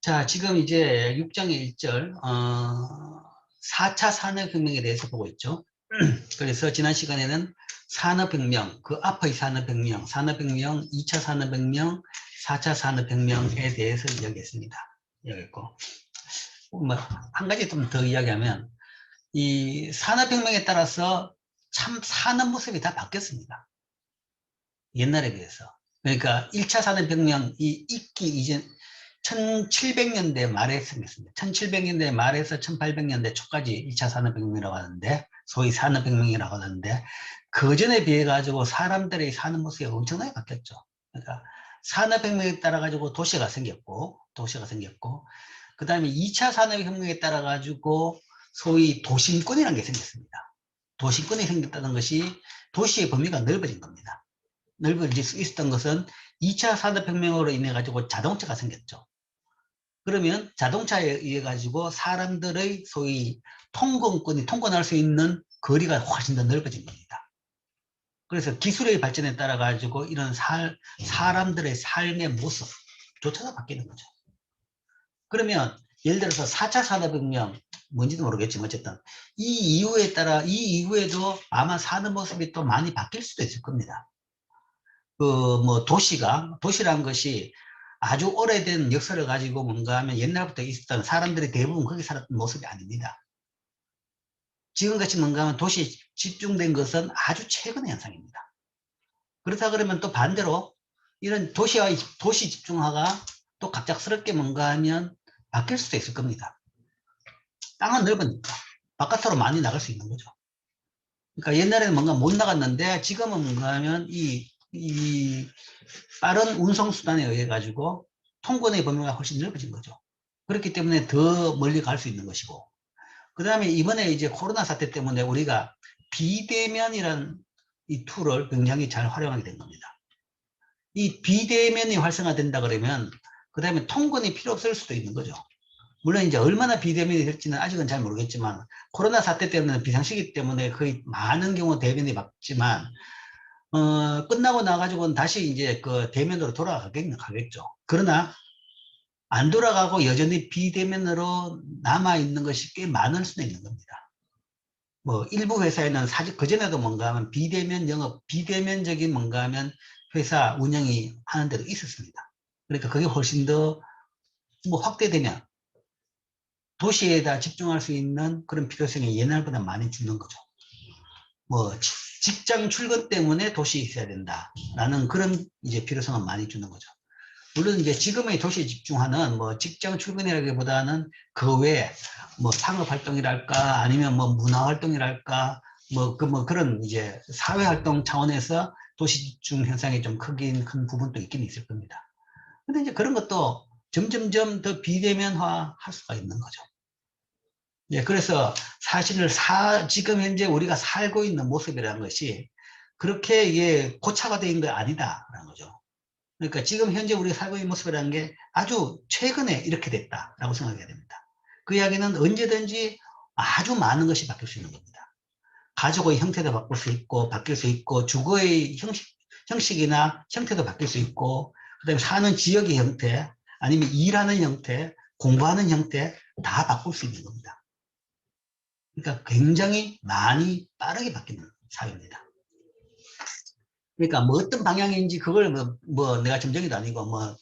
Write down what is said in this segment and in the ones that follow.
자, 지금 이제 6장의 1절, 4차 산업혁명에 대해서 보고 있죠. 그래서 지난 시간에는 산업혁명, 그 앞의 산업혁명, 2차 산업혁명, 4차 산업혁명에 대해서 이야기했습니다. 이야기했고, 뭐, 한 가지 좀 더 이야기하면, 이 산업혁명에 따라서 참 사는 모습이 다 바뀌었습니다. 옛날에 비해서. 그러니까 1차 산업혁명이 있기 이전, 1700년대 말에 생겼습니다. 1700년대 말에서 1800년대 초까지 1차 산업혁명이라고 하는데, 소위 산업혁명이라고 하는데, 그 전에 비해 가지고 사람들의 사는 모습이 엄청나게 바뀌었죠. 그러니까 산업혁명에 따라 가지고 도시가 생겼고, 그 다음에 2차 산업혁명에 따라 가지고 소위 도심권이라는 게 생겼습니다. 도심권이 생겼다는 것이 도시의 범위가 넓어진 겁니다. 넓어질 수 있었던 것은 2차 산업혁명으로 인해 가지고 자동차가 생겼죠. 그러면 자동차에 의해 가지고 사람들의 소위 통근할 수 있는 거리가 훨씬 더 넓어진 겁니다. 그래서 기술의 발전에 따라 가지고 이런 사람들의 삶의 모습조차도 바뀌는 거죠. 그러면 예를 들어서 4차 산업혁명 뭔지도 모르겠지만 어쨌든 이 이후에도 아마 사는 모습이 또 많이 바뀔 수도 있을 겁니다. 도시란 것이 아주 오래된 역사를 가지고 뭔가 하면 옛날부터 있었던 사람들이 대부분 거기 살았던 모습이 아닙니다. 지금같이 뭔가 하면 도시에 집중된 것은 아주 최근의 현상입니다. 그렇다 그러면 또 반대로 이런 도시 집중화가 또 갑작스럽게 뭔가 하면 바뀔 수도 있을 겁니다. 땅은 넓으니까 바깥으로 많이 나갈 수 있는 거죠. 그러니까 옛날에는 뭔가 못 나갔는데 지금은 뭔가 하면 이 빠른 운송수단에 의해 가지고 통근의 범위가 훨씬 넓어진 거죠. 그렇기 때문에 더 멀리 갈 수 있는 것이고, 그 다음에 이번에 이제 코로나 사태 때문에 우리가 비대면이라는 이 툴을 굉장히 잘 활용하게 된 겁니다. 이 비대면이 활성화된다 그러면 그 다음에 통근이 필요 없을 수도 있는 거죠. 물론 이제 얼마나 비대면이 될지는 아직은 잘 모르겠지만, 코로나 사태 때문에 비상시기 때문에 거의 많은 경우 대면이 받지만, 끝나고 나가지고는 다시 이제 그 대면으로 돌아가겠죠. 그러나 안 돌아가고 여전히 비대면으로 남아있는 것이 꽤 많을 수도 있는 겁니다. 뭐 일부 회사에는 사실 그전에도 뭔가 하면 비대면적인 뭔가 하면 회사 운영이 하는 데도 있었습니다. 그러니까 그게 훨씬 더 뭐 확대되면 도시에다 집중할 수 있는 그런 필요성이 옛날보다 많이 줄는 거죠. 뭐 직장 출근 때문에 도시에 있어야 된다라는 그런 이제 필요성은 많이 주는 거죠. 물론 이제 지금의 도시 집중화는 뭐 직장 출근이라기보다는 그 외에 뭐 상업 활동이랄까 아니면 뭐 문화 활동이랄까 뭐 그런 이제 사회 활동 차원에서 도시 집중 현상이 좀 큰 부분도 있긴 있을 겁니다. 근데 이제 그런 것도 점점점 더 비대면화 할 수가 있는 거죠. 예, 그래서 사실 지금 현재 우리가 살고 있는 모습이라는 것이 그렇게 이게 고차가 된 게 아니다라는 거죠. 그러니까 지금 현재 우리가 살고 있는 모습이라는 게 아주 최근에 이렇게 됐다라고 생각해야 됩니다. 그 이야기는 언제든지 아주 많은 것이 바뀔 수 있는 겁니다. 가족의 형태도 바뀔 수 있고, 주거의 형식이나 형태도 바뀔 수 있고, 그 다음에 사는 지역의 형태, 아니면 일하는 형태, 공부하는 형태, 다 바꿀 수 있는 겁니다. 그러니까 굉장히 많이 빠르게 바뀌는 사회입니다. 그러니까 뭐 어떤 방향인지 그걸 내가 점쟁이도 아니고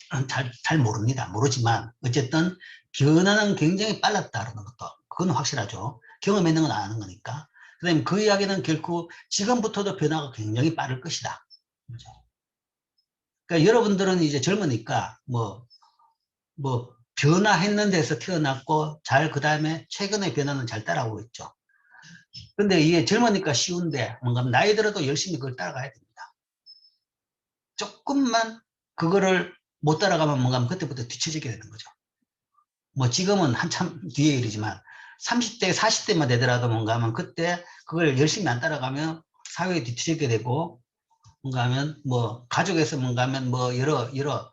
잘 모릅니다. 모르지만 어쨌든 변화는 굉장히 빨랐다는 것도 그건 확실하죠. 경험했는 건 아는 거니까. 그다음에 그 이야기는 결코 지금부터도 변화가 굉장히 빠를 것이다. 그렇죠? 그러니까 여러분들은 이제 젊으니까 변화했는 데서 태어났고 그 다음에 최근의 변화는 잘 따라오고 있죠. 근데 이게 젊으니까 쉬운데 뭔가 나이 들어도 열심히 그걸 따라가야 됩니다. 조금만 그거를 못 따라가면 뭔가 그때부터 뒤처지게 되는 거죠. 뭐 지금은 한참 뒤에 일이지만 30대, 40대만 되더라도 뭔가 하면 그때 그걸 열심히 안 따라가면 사회에 뒤처지게 되고 뭔가 하면 뭐 가족에서 뭔가 하면 뭐 여러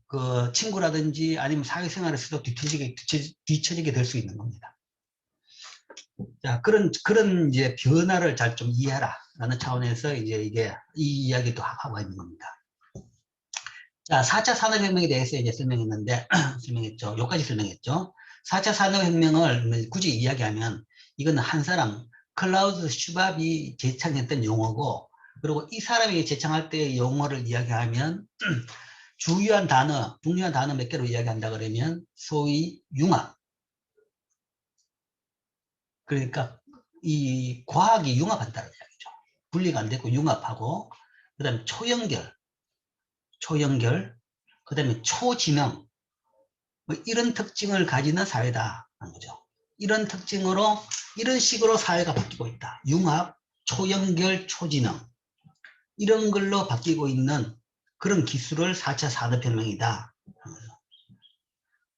그 친구라든지 아니면 사회생활에서도 뒤처지게 될 수 있는 겁니다. 자, 그런 이제 변화를 잘 좀 이해하라 라는 차원에서 이제 이 이야기도 하고 있는 겁니다. 자, 4차 산업혁명에 대해서 이제 설명했는데, 설명했죠. 여기까지 설명했죠. 4차 산업혁명을 굳이 이야기하면, 이거는 한 사람, 클라우스 슈밥이 제창했던 용어고, 그리고 이 사람이 제창할 때 용어를 이야기하면, 중요한 단어 몇 개로 이야기한다 그러면, 소위 융합. 그러니까, 이 과학이 융합한다는 이야기죠. 분리가 안 되고 융합하고, 그 다음에 초연결, 그 다음에 초지능, 뭐 이런 특징을 가지는 사회다 하는 거죠. 이런 특징으로 이런 식으로 사회가 바뀌고 있다. 융합, 초연결, 초지능 이런 걸로 바뀌고 있는 그런 기술을 4차 산업혁명이다.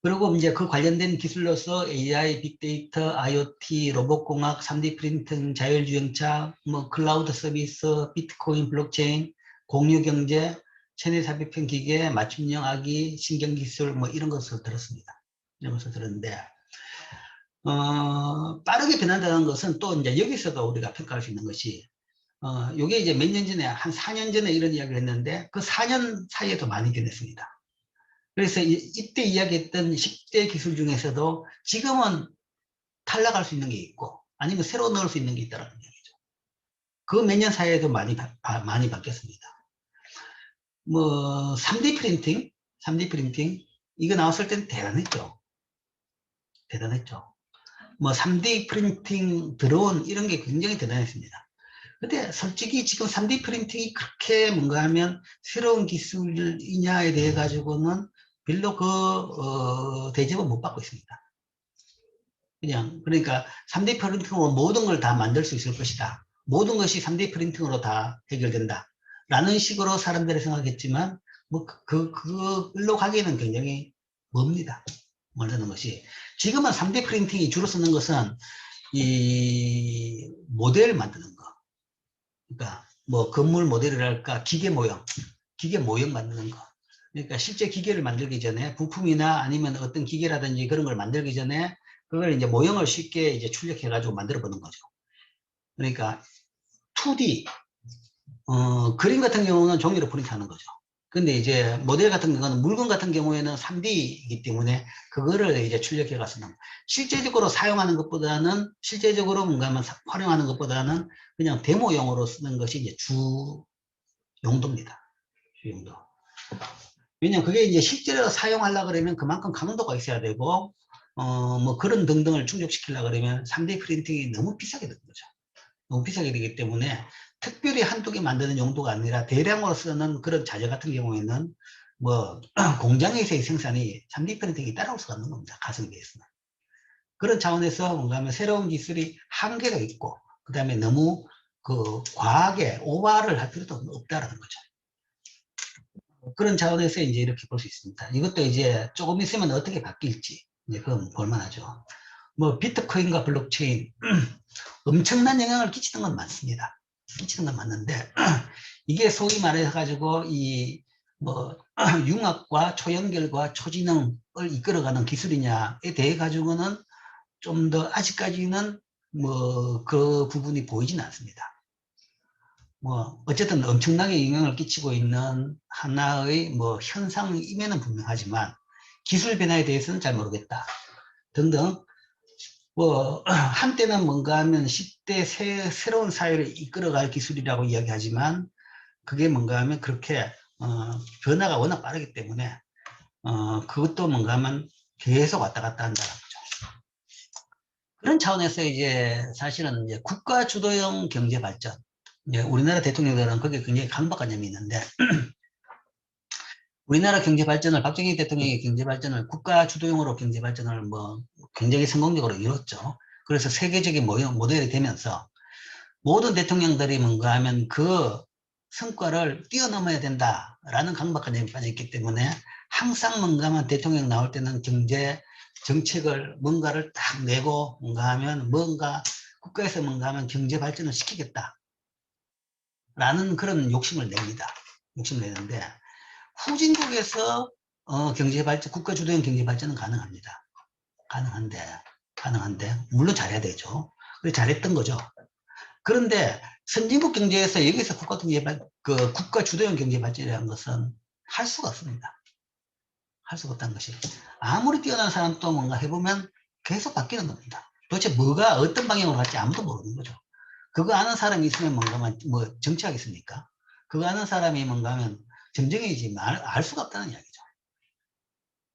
그리고 이제 그 관련된 기술로서 AI, 빅데이터, IoT, 로봇공학, 3D 프린팅, 자율주행차, 뭐 클라우드 서비스, 비트코인, 블록체인, 공유경제, 체내 삽입형 기계, 맞춤형 악기, 신경기술 뭐 이런 것을 들었습니다. 이런 것을 들었는데 빠르게 변한다는 것은 또 이제 여기서도 우리가 평가할 수 있는 것이 요게 이제 몇 년 전에 한 4년 전에 이런 이야기를 했는데 그 4년 사이에도 많이 변했습니다. 그래서 이때 이야기했던 10대 기술 중에서도 지금은 탈락할 수 있는 게 있고 아니면 새로 넣을 수 있는 게 있다는 얘기죠. 그 몇 년 사이에도 많이 바뀌었습니다. 뭐 3D 프린팅 이거 나왔을 때는 대단했죠. 뭐 3D 프린팅 드론 이런 게 굉장히 대단했습니다. 근데 솔직히 지금 3D 프린팅이 그렇게 뭔가 하면 새로운 기술이냐에 대해 가지고는 별로 대접을 못 받고 있습니다. 그러니까 3D 프린팅으로 모든 걸 다 만들 수 있을 것이다. 모든 것이 3D 프린팅으로 다 해결된다. 라는 식으로 사람들이 생각했지만, 뭐, 그걸로 가기에는 굉장히 멉니다. 멀다는 것이. 지금은 3D 프린팅이 주로 쓰는 것은 이 모델 만드는 거. 그러니까 뭐 건물 모델이랄까 기계 모형 만드는 거. 그러니까 실제 기계를 만들기 전에 부품이나 아니면 어떤 기계라든지 그런 걸 만들기 전에 그걸 이제 모형을 쉽게 이제 출력해 가지고 만들어 보는 거죠. 그러니까 2D 그림 같은 경우는 종이로 프린트하는 거죠. 근데 이제 모델 같은 경우는 물건 같은 경우에는 3D이기 때문에 그거를 이제 출력해 가서 실제적으로 사용하는 것보다는 실제적으로 뭔가 활용하는 것보다는 그냥 데모용으로 쓰는 것이 이제 주 용도입니다. 주 용도. 왜냐면 그게 이제 실제로 사용하려고 그러면 그만큼 강도가 있어야 되고 뭐 그런 등등을 충족시키려고 그러면 3D 프린팅이 너무 비싸게 되는 거죠. 너무 비싸게 되기 때문에 특별히 한두 개 만드는 용도가 아니라 대량으로 쓰는 그런 자재 같은 경우에는 뭐 공장에서의 생산이 3D 프린팅이 따라올 수가 없는 겁니다. 가성비에 비해서는. 그런 차원에서 뭔가 하면 새로운 기술이 한계가 있고 그 다음에 너무 그 과하게 오버를 할 필요도 없다라는 거죠. 그런 차원에서 이제 이렇게 볼 수 있습니다. 이것도 이제 조금 있으면 어떻게 바뀔지 이제 그건 볼만하죠. 뭐 비트코인과 블록체인 엄청난 영향을 끼치는 건 맞습니다. 끼치는 건 맞는데 이게 소위 말해 가지고 이 뭐 융합과 초연결과 초지능을 이끌어가는 기술이냐에 대해 가지고는 좀 더 아직까지는 뭐 그 부분이 보이지는 않습니다. 뭐 어쨌든 엄청나게 영향을 끼치고 있는 하나의 뭐 현상임에는 분명하지만 기술 변화에 대해서는 잘 모르겠다 등등 뭐 한때는 뭔가 하면 10대 새로운 사회를 이끌어갈 기술이라고 이야기하지만 그게 뭔가 하면 그렇게 변화가 워낙 빠르기 때문에 그것도 뭔가 하면 계속 왔다 갔다 한다는 거죠. 그런 차원에서 이제 사실은 이제 국가 주도형 경제 발전 이제 우리나라 대통령들은 거기에 굉장히 강박관념이 있는데 우리나라 경제 발전을 박정희 대통령의 경제 발전을 국가 주도형으로 경제 발전을 뭐 굉장히 성공적으로 이뤘죠. 그래서 세계적인 모델이 되면서 모든 대통령들이 뭔가 하면 그 성과를 뛰어넘어야 된다라는 강박관념이 빠져있기 때문에 항상 뭔가 하면 대통령 나올 때는 경제 정책을 뭔가를 딱 내고 뭔가 하면 뭔가 국가에서 뭔가 하면 경제 발전을 시키겠다 라는 그런 욕심을 냅니다. 욕심을 내는데 후진국에서 경제 발전, 국가 주도형 경제 발전은 가능합니다. 가능한데 물론 잘해야 되죠. 그래 잘했던 거죠. 그런데 선진국 경제에서 여기서 국가 주도형 경제 발전이라는 것은 할 수가 없습니다. 할 수가 없다는 것이. 아무리 뛰어난 사람도 뭔가 해보면 계속 바뀌는 겁니다. 도대체 뭐가 어떤 방향으로 갈지 아무도 모르는 거죠. 그거 아는 사람이 있으면 뭔가 뭐 정치하겠습니까? 그거 아는 사람이 뭔가 하면 점쟁이지 알 수가 없다는 이야기죠.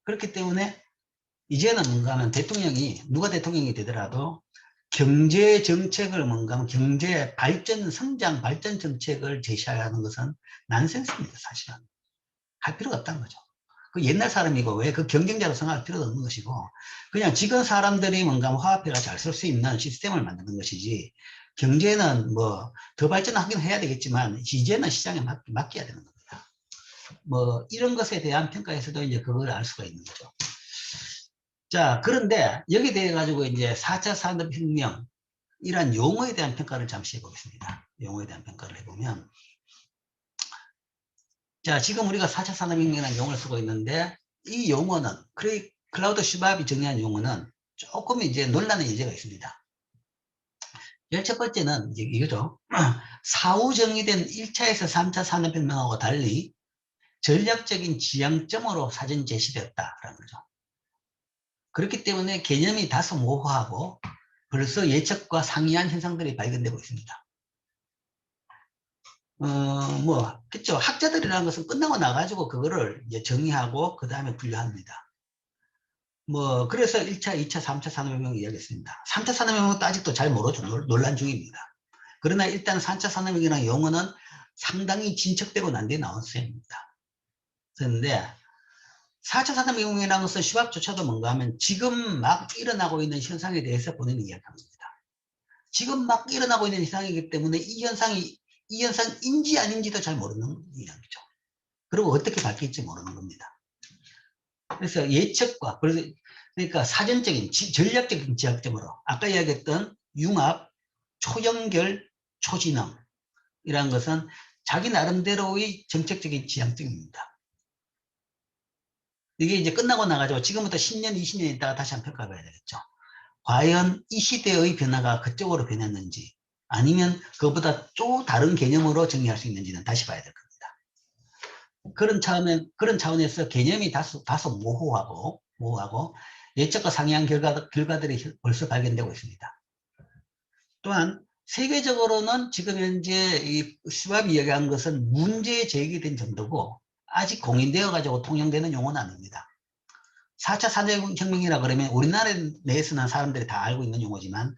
그렇기 때문에 이제는 뭔가 하면 대통령이 누가 대통령이 되더라도 경제 정책을 뭔가 하면 경제 발전 성장 발전 정책을 제시하는 것은 난센스입니다. 사실은 할 필요가 없다는 거죠. 그 옛날 사람이고 왜 그 경쟁자로 생각할 필요도 없는 것이고 그냥 지금 사람들이 뭔가 화폐가 잘 쓸 수 있는 시스템을 만드는 것이지 경제는 뭐 더 발전하긴 해야 되겠지만 이제는 시장에 맡겨야 되는 겁니다. 뭐 이런 것에 대한 평가에서도 이제 그걸 알 수가 있는 거죠. 자, 그런데 여기에 대해 가지고 이제 4차 산업혁명 이란 용어에 대한 평가를 잠시 해보겠습니다. 용어에 대한 평가를 해보면 자, 지금 우리가 4차 산업혁명이라는 용어를 쓰고 있는데 이 용어는 클라우드 슈밥이 정리한 용어는 조금 이제 논란의 여지가 있습니다. 첫 번째는 이제 이거죠. 사후 정의된 1차에서 3차 산업혁명하고 달리 전략적인 지향점으로 사전 제시되었다라는 거죠. 그렇기 때문에 개념이 다소 모호하고 벌써 예측과 상이한 현상들이 발견되고 있습니다. 그쵸. 학자들이라는 것은 끝나고 나가지고 그거를 이제 정의하고 그 다음에 분류합니다. 그래서 1차, 2차, 3차 산업혁명 이야기했습니다. 3차 산업혁명도 아직도 잘 모르죠. 논란 중입니다. 그러나 일단 3차 산업혁명이라는 용어는 상당히 진척되고 난 뒤에 나온 셈입니다. 그런데 4차 산업혁명이라는 것은 슈밥조차도 뭔가 하면 지금 막 일어나고 있는 현상에 대해서 본인이 이야기합니다. 지금 막 일어나고 있는 현상이기 때문에 이 현상 인지 아닌지도 잘 모르는 이야기죠. 그리고 어떻게 바뀔지 모르는 겁니다. 그래서 예측과 그러니까 사전적인 전략적인 지향점으로 아까 이야기했던 융합, 초연결, 초진흥이라는 것은 자기 나름대로의 정책적인 지향점입니다. 이게 이제 끝나고 나가지고 지금부터 10년, 20년 있다가 다시 한번 평가해봐야 되겠죠. 과연 이 시대의 변화가 그쪽으로 변했는지 아니면 그것보다 또 다른 개념으로 정리할 수 있는지는 다시 봐야 될 겁니다. 그런 차원에서 개념이 다소 모호하고 예측과 상이한 결과들이 벌써 발견되고 있습니다. 또한 세계적으로는 지금 현재 이 슈밥이 이야기한 것은 문제 제기된 정도고 아직 공인되어 가지고 통용되는 용어는 아닙니다. 4차 산업혁명이라 그러면 우리나라 내에서는 사람들이 다 알고 있는 용어지만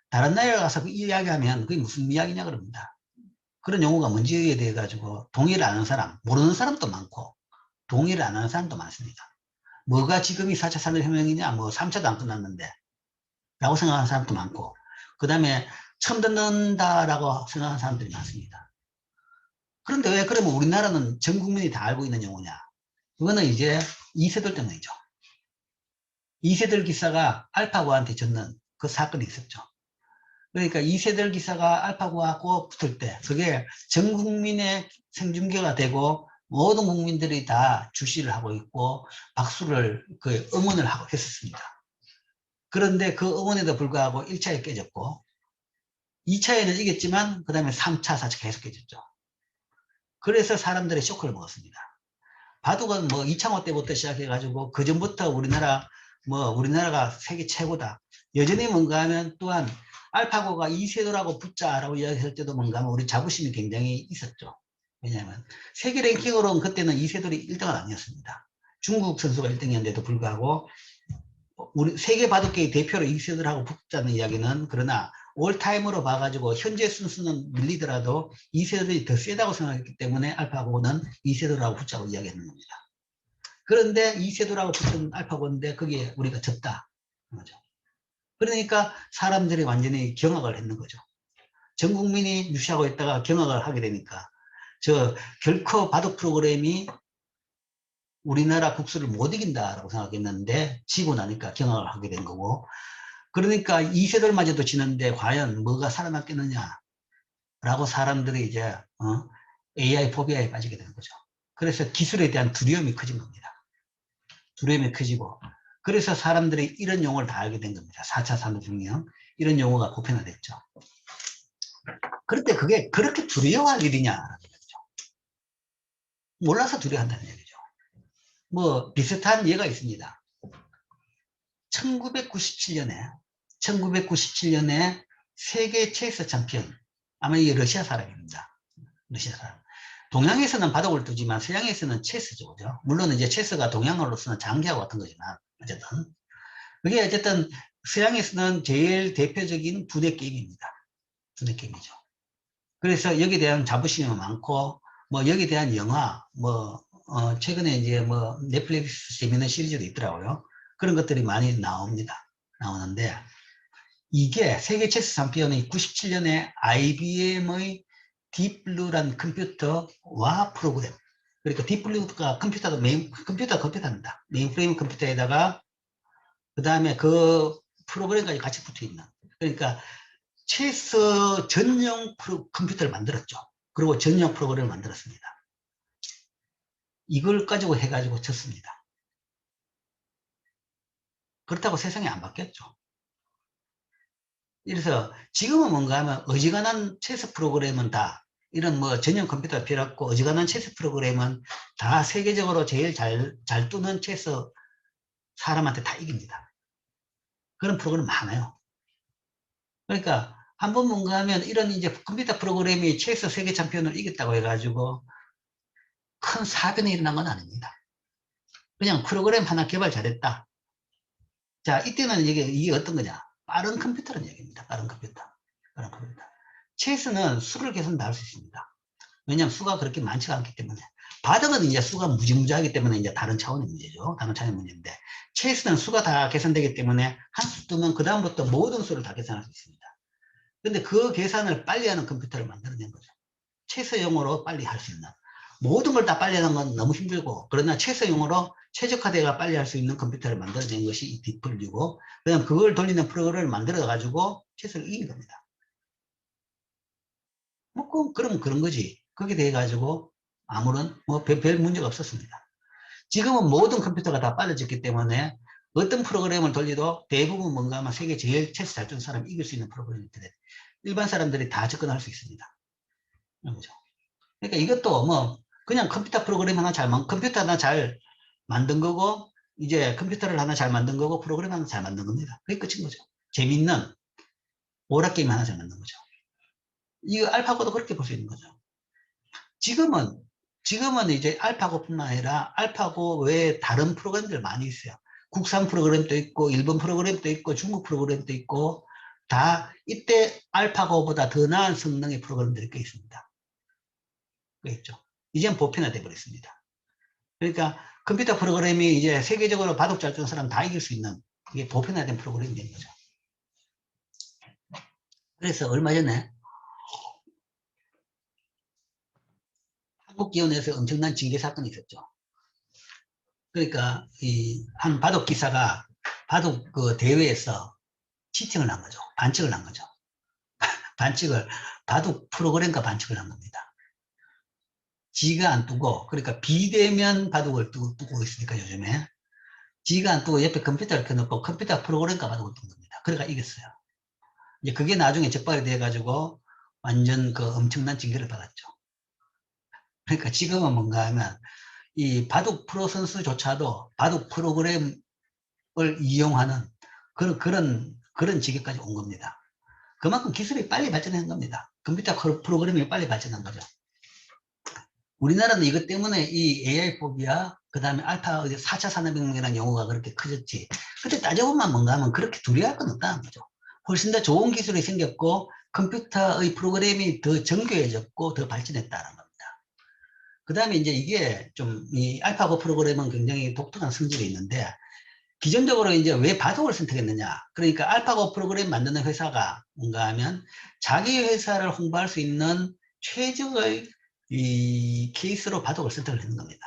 다른 나라에 가서 그 이야기하면 그게 무슨 이야기냐 그럽니다. 그런 용어가 뭔지에 대해 가지고 동의를 안 하는 사람, 모르는 사람도 많고 동의를 안 하는 사람도 많습니다. 뭐가 지금이 4차 산업혁명이냐, 3차도 안 끝났는데 라고 생각하는 사람도 많고 그 다음에 처음 듣는다라고 생각하는 사람들이 많습니다. 그런데 왜 그러면 우리나라는 전 국민이 다 알고 있는 용어냐? 그거는 이제 이세돌 때문이죠. 이세돌 기사가 알파고한테 졌는 그 사건이 있었죠. 그러니까 이세돌 기사가 알파고하고 붙을 때 그게 전 국민의 생중계가 되고 모든 국민들이 다 주시를 하고 있고 박수를 응원을 하고 했었습니다. 그런데 그 응원에도 불구하고 1차에 깨졌고 2차에는 이겼지만 그 다음에 3차, 4차 계속 깨졌죠. 그래서 사람들이 쇼크를 먹었습니다. 바둑은 2창호 때부터 시작해가지고 그 전부터 우리나라가 세계 최고다. 여전히 뭔가 하면 또한 알파고가 이세돌하고 붙자라고 이야기할 때도 뭔가 하면 우리 자부심이 굉장히 있었죠. 왜냐하면 세계 랭킹으로는 그때는 이세돌이 1등은 아니었습니다. 중국 선수가 1등이었는데도 불구하고 우리 세계 바둑계의 대표로 이세돌하고 붙자는 이야기는 그러나 올타임으로 봐가지고 현재 순수는 밀리더라도 이세돌이 더 세다고 생각했기 때문에 알파고는 이세돌하고 붙자고 이야기하는 겁니다. 그런데 이세돌하고 붙은 알파고인데 거기에 우리가 졌다. 거죠. 그러니까 사람들이 완전히 경악을 했는 거죠. 전 국민이 무시하고 있다가 경악을 하게 되니까 결코 바둑 프로그램이 우리나라 국수를 못 이긴다라고 생각했는데 지고 나니까 경악을 하게 된 거고 그러니까 이세돌마저도 지는데 과연 뭐가 살아남겠느냐 라고 사람들이 이제 AI 포비아에 빠지게 되는 거죠. 그래서 기술에 대한 두려움이 커진 겁니다. 두려움이 커지고 그래서 사람들이 이런 용어를 다 알게 된 겁니다. 4차 산업혁명 이런 용어가 보편화됐죠. 그런데 그게 그렇게 두려워할 일이냐 몰라서 두려워한다는 얘기죠. 뭐 비슷한 예가 있습니다. 1997년에 세계 체스 챔피언, 아마 이게 러시아 사람입니다. 러시아 사람. 동양에서는 바둑을 두지만 서양에서는 체스죠. 그죠? 물론 이제 체스가 동양어로서는 장기하고 같은 거지만, 어쨌든. 그게 어쨌든 서양에서는 제일 대표적인 두뇌 게임입니다. 두뇌 게임이죠. 그래서 여기에 대한 자부심이 많고, 뭐 여기에 대한 영화, 뭐, 최근에 이제 뭐 넷플릭스 재밌는 시리즈도 있더라고요. 그런 것들이 많이 나오는데, 이게 세계 체스 챔피언이 97년에 IBM의 딥블루라는 컴퓨터와 프로그램. 그러니까 딥블루가 컴퓨터입니다. 메인프레임 컴퓨터에다가 그 다음에 그 프로그램까지 같이 붙어 있는. 그러니까 체스 전용 컴퓨터를 만들었죠. 그리고 전용 프로그램을 만들었습니다. 이걸 가지고 해가지고 쳤습니다. 그렇다고 세상이 안 바뀌었죠. 그래서 지금은 뭔가 하면 어지간한 체스 프로그램은 다 이런 뭐 전용 컴퓨터가 필요 없고 어지간한 체스 프로그램은 다 세계적으로 제일 잘 두는 체스 사람한테 다 이깁니다. 그런 프로그램 많아요. 그러니까 한번 뭔가 하면 이런 이제 컴퓨터 프로그램이 체스 세계 챔피언을 이겼다고 해가지고 큰 사변이 일어난 건 아닙니다. 그냥 프로그램 하나 개발 잘했다. 자, 이때는 이게 어떤 거냐? 빠른 컴퓨터라는 얘기입니다. 빠른 컴퓨터. 빠른 컴퓨터. 체스는 수를 계속 나올 수 있습니다. 왜냐하면 수가 그렇게 많지가 않기 때문에. 바둑은 이제 수가 무지무지하기 때문에 이제 다른 차원의 문제죠. 다른 차원의 문제인데, 체스는 수가 다 계산되기 때문에 한 수 뜨면 그다음부터 모든 수를 다 계산할 수 있습니다. 근데 그 계산을 빨리 하는 컴퓨터를 만들어낸 거죠. 체스용으로 빨리 할 수 있는. 모든 걸 다 빨리 하는 건 너무 힘들고, 그러나 체스용으로 최적화되어 빨리 할 수 있는 컴퓨터를 만들어낸 것이 이 딥블루고, 그다음 그걸 돌리는 프로그램을 만들어가지고 체스를 이긴 겁니다. 뭐, 그럼 그런 거지. 그렇게 돼가지고 아무런, 별 문제가 없었습니다. 지금은 모든 컴퓨터가 다 빨라졌기 때문에 어떤 프로그램을 돌려도 대부분 뭔가 하면 세계 제일 체스 잘 두는 사람이 이길 수 있는 프로그램인데 일반 사람들이 다 접근할 수 있습니다. 그렇죠? 그러니까 이것도 뭐 그냥 컴퓨터 하나 잘 만든 거고 이제 컴퓨터를 하나 잘 만든 거고 프로그램 하나 잘 만든 겁니다. 그게 끝인 거죠. 재밌는 오락게임 하나 잘 만든 거죠. 이거 알파고도 그렇게 볼 수 있는 거죠. 지금은 이제 알파고뿐만 아니라 알파고 외에 다른 프로그램들 많이 있어요. 국산 프로그램도 있고 일본 프로그램도 있고 중국 프로그램도 있고 다 이때 알파고보다 더 나은 성능의 프로그램들이 꽤 있습니다. 그렇죠. 이젠 보편화돼 버렸습니다. 그러니까 컴퓨터 프로그램이 이제 세계적으로 바둑 잘 두는 사람 다 이길 수 있는 이게 보편화된 프로그램이 된 거죠. 그래서 얼마 전에 한국기원에서 엄청난 징계 사건이 있었죠. 그러니까 이 한 바둑 기사가 바둑 그 대회에서 치팅을 한 거죠. 반칙을 한 거죠. 바둑 프로그램과 반칙을 한 겁니다. 지가 안 뜨고, 그러니까 비대면 바둑을 뜨고 있으니까 요즘에 지가 안 뜨고 옆에 컴퓨터를 켜놓고 컴퓨터 프로그램과 바둑을 뜬 겁니다. 그러니까 이겼어요. 이제 그게 나중에 적발이 돼가지고 완전 그 엄청난 징계를 받았죠. 그러니까 지금은 뭔가 하면 이 바둑 프로 선수조차도 바둑 프로그램을 이용하는 그런 지경까지 온 겁니다. 그만큼 기술이 빨리 발전한 겁니다. 컴퓨터 프로그래밍이 빨리 발전한 거죠. 우리나라는 이것 때문에 이 AI 포비아, 그 다음에 알파 4차 산업혁명이라는 용어가 그렇게 커졌지. 그때 따져보면 뭔가 하면 그렇게 두려워할 건 없다는 거죠. 훨씬 더 좋은 기술이 생겼고 컴퓨터의 프로그램이 더 정교해졌고 더 발전했다는 겁니다. 그 다음에 이제 이게 좀 이 알파고 프로그램은 굉장히 독특한 성질이 있는데 기존적으로 이제 왜 바둑을 선택했느냐. 그러니까 알파고 프로그램 만드는 회사가 뭔가 하면 자기 회사를 홍보할 수 있는 최적의 이 케이스로 바둑을 선택을 했는 겁니다.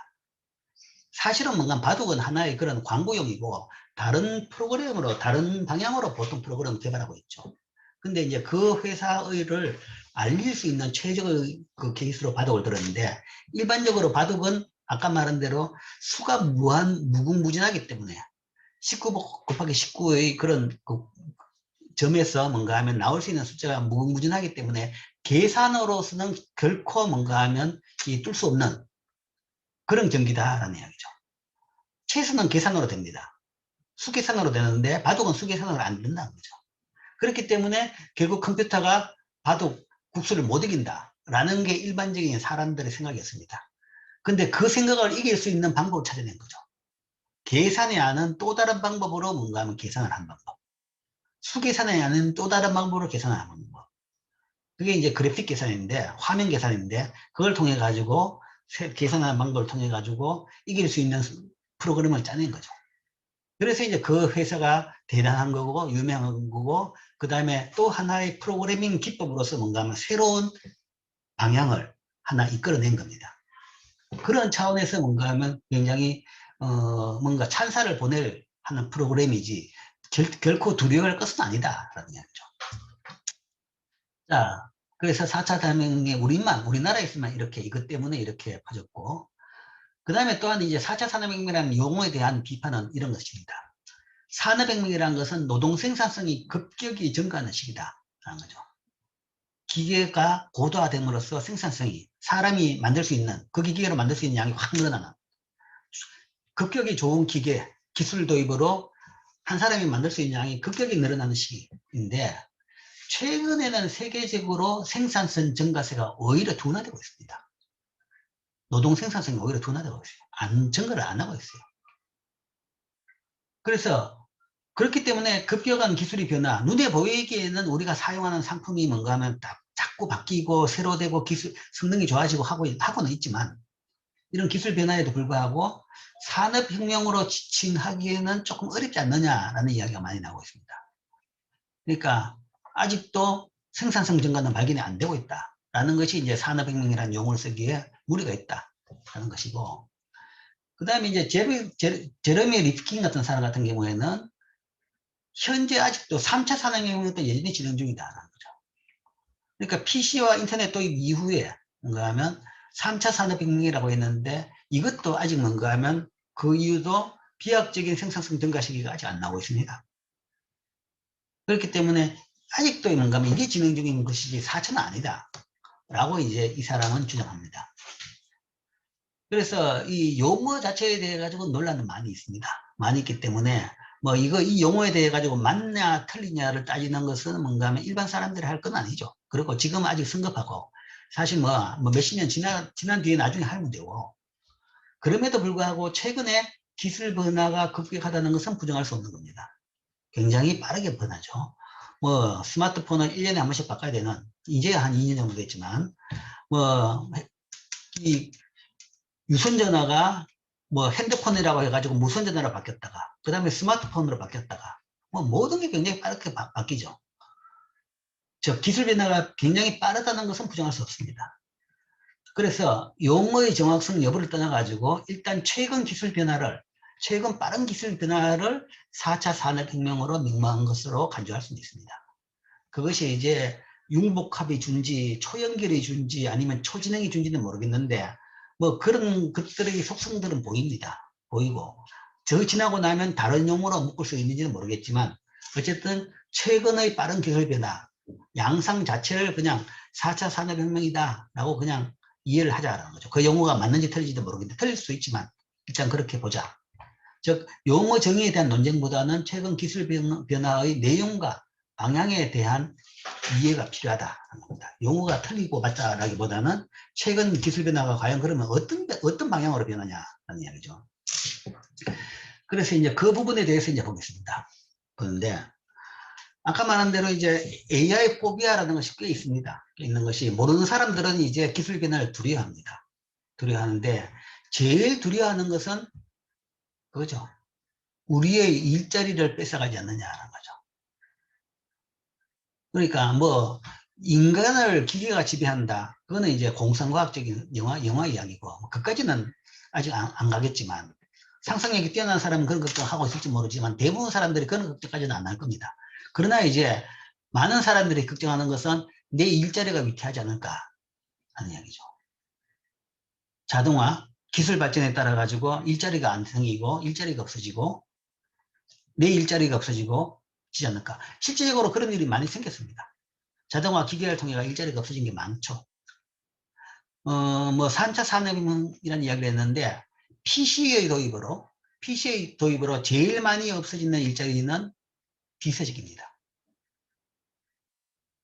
사실은 뭔가 바둑은 하나의 그런 광고용이고 다른 프로그램으로, 다른 방향으로 보통 프로그램을 개발하고 있죠. 근데 이제 그 회사를 알릴 수 있는 최적의 그 케이스로 바둑을 들었는데 일반적으로 바둑은 아까 말한 대로 수가 무궁무진하기 때문에 19 곱하기 19의 그런 그 점에서 뭔가 하면 나올 수 있는 숫자가 무궁무진하기 때문에 계산으로서는 결코 뭔가 하면 뚫을 수 없는 그런 전기다라는 이야기죠. 최소는 계산으로 됩니다. 수계산으로 되는데 바둑은 수계산으로 안 된다는 거죠. 그렇기 때문에 결국 컴퓨터가 바둑 국수를 못 이긴다라는 게 일반적인 사람들의 생각이었습니다. 근데 그 생각을 이길 수 있는 방법을 찾아낸 거죠. 계산이 아는 또 다른 방법으로 뭔가 하면 계산을 하는 방법. 수계산이 아는 또 다른 방법으로 계산을 하는 방법. 그게 이제 그래픽 계산인데, 화면 계산인데, 그걸 통해 가지고, 계산하는 방법을 통해 가지고 이길 수 있는 프로그램을 짜낸 거죠. 그래서 이제 그 회사가 대단한 거고, 유명한 거고, 그 다음에 또 하나의 프로그래밍 기법으로서 뭔가 하면 새로운 방향을 하나 이끌어낸 겁니다. 그런 차원에서 뭔가 하면 굉장히 뭔가 찬사를 보낼 하는 프로그램이지 결코 두려워할 것은 아니다라는 이야기죠. 자, 그래서 4차 산업혁명에 우리나라에서만 이렇게 이것 때문에 이렇게 퍼졌고, 그 다음에 또한 이제 4차 산업혁명이라는 용어에 대한 비판은 이런 것입니다. 산업혁명이라는 것은 노동 생산성이 급격히 증가하는 시기다라는 거죠. 기계가 고도화됨으로써 생산성이 사람이 만들 수 있는 그 기계로 만들 수 있는 양이 확 늘어나는 급격히 좋은 기계 기술 도입으로 한 사람이 만들 수 있는 양이 급격히 늘어나는 시기인데 최근에는 세계적으로 생산성 증가세가 오히려 둔화되고 있습니다. 노동 생산성이 오히려 둔화되고 있어요. 증가를 안 하고 있어요. 그래서 그렇기 때문에 급격한 기술이 변화, 눈에 보이기에는 우리가 사용하는 상품이 뭔가 하면 자꾸 바뀌고 새로 되고 기술 성능이 좋아지고 하고는 있지만 이런 기술 변화에도 불구하고 산업혁명으로 지칭하기에는 조금 어렵지 않느냐라는 이야기가 많이 나오고 있습니다. 그러니까 아직도 생산성 증가는 발견이 안 되고 있다라는 것이 이제 산업혁명이라는 용어를 쓰기에 무리가 있다라는 것이고, 그 다음에 이제 제레미 리프킨 같은 사람 같은 경우에는 현재 아직도 3차 산업혁명도 여전히 진행 중이다라는 거죠. 그러니까 PC와 인터넷 도입 이후에 뭔가 하면 3차 산업혁명이라고 했는데 이것도 아직 뭔가 하면 그 이유도 비약적인 생산성 증가 시기가 아직 안 나오고 있습니다. 그렇기 때문에 아직도 뭔가 하면 이게 진행 중인 것이지 4차는 아니다 라고 이제 이 사람은 주장합니다. 그래서 이 용어 자체에 대해 가지고 논란은 많이 있습니다. 많이 있기 때문에 뭐 이 용어에 대해 가지고 맞냐 틀리냐를 따지는 것은 뭔가 하면 일반 사람들이 할 건 아니죠. 그리고 지금 아직 성급하고 사실 뭐 몇십 년 지난 뒤에 나중에 하면 되고, 그럼에도 불구하고 최근에 기술 변화가 급격하다는 것은 부정할 수 없는 겁니다. 굉장히 빠르게 변하죠. 뭐 스마트폰을 1년에 한 번씩 바꿔야 되는, 이제 한 2년 정도 됐지만 뭐 이 유선전화가 뭐 핸드폰이라고 해가지고 무선전화로 바뀌었다가 그 다음에 스마트폰으로 바뀌었다가 뭐 모든 게 굉장히 빠르게 바뀌죠. 즉 기술 변화가 굉장히 빠르다는 것은 부정할 수 없습니다. 그래서 용어의 정확성 여부를 떠나가지고 일단 최근 빠른 기술 변화를 4차 산업혁명으로 명명한 것으로 간주할 수 있습니다. 그것이 이제 융복합이 준지 초연결이 준지 아니면 초진행이 준지는 모르겠는데 뭐 그런 것들의 속성들은 보이고 저 지나고 나면 다른 용어로 묶을 수 있는지는 모르겠지만 어쨌든 최근의 빠른 기술 변화 양상 자체를 그냥 4차 산업혁명이다 라고 그냥 이해를 하자라는 거죠. 그 용어가 맞는지 틀릴지도 모르겠는데 틀릴 수 있지만 일단 그렇게 보자. 즉 용어 정의에 대한 논쟁보다는 최근 기술 변화의 내용과 방향에 대한 이해가 필요하다는 겁니다. 용어가 틀리고 맞다라기보다는 최근 기술 변화가 과연 그러면 어떤 방향으로 변하냐는 이야기죠. 그래서 이제 그 부분에 대해서 이제 보겠습니다. 그런데 아까 말한 대로 이제 AI 포비아라는 것이 꽤 있습니다. 있는 것이 모르는 사람들은 이제 기술 변화를 두려워합니다. 두려워하는데 제일 두려워하는 것은 그거죠. 우리의 일자리를 뺏어가지 않느냐라는 거죠. 그러니까 뭐 인간을 기계가 지배한다. 그거는 이제 공상과학적인 영화 이야기고 뭐 그까지는 아직 안 가겠지만 상상력이 뛰어난 사람은 그런 걱정하고 있을지 모르지만 대부분 사람들이 그런 걱정까지는 안 할 겁니다. 그러나 이제 많은 사람들이 걱정하는 것은 내 일자리가 위태하지 않을까 하는 이야기죠. 자동화 기술 발전에 따라 가지고 일자리가 안 생기고 일자리가 없어지고 내 일자리가 없어지고 지지 않을까. 실질적으로 그런 일이 많이 생겼습니다. 자동화 기계를 통해 일자리가 없어진 게 많죠. 뭐 3차 산업이라는 이야기를 했는데 PC의 도입으로 제일 많이 없어지는 일자리는 비서직입니다.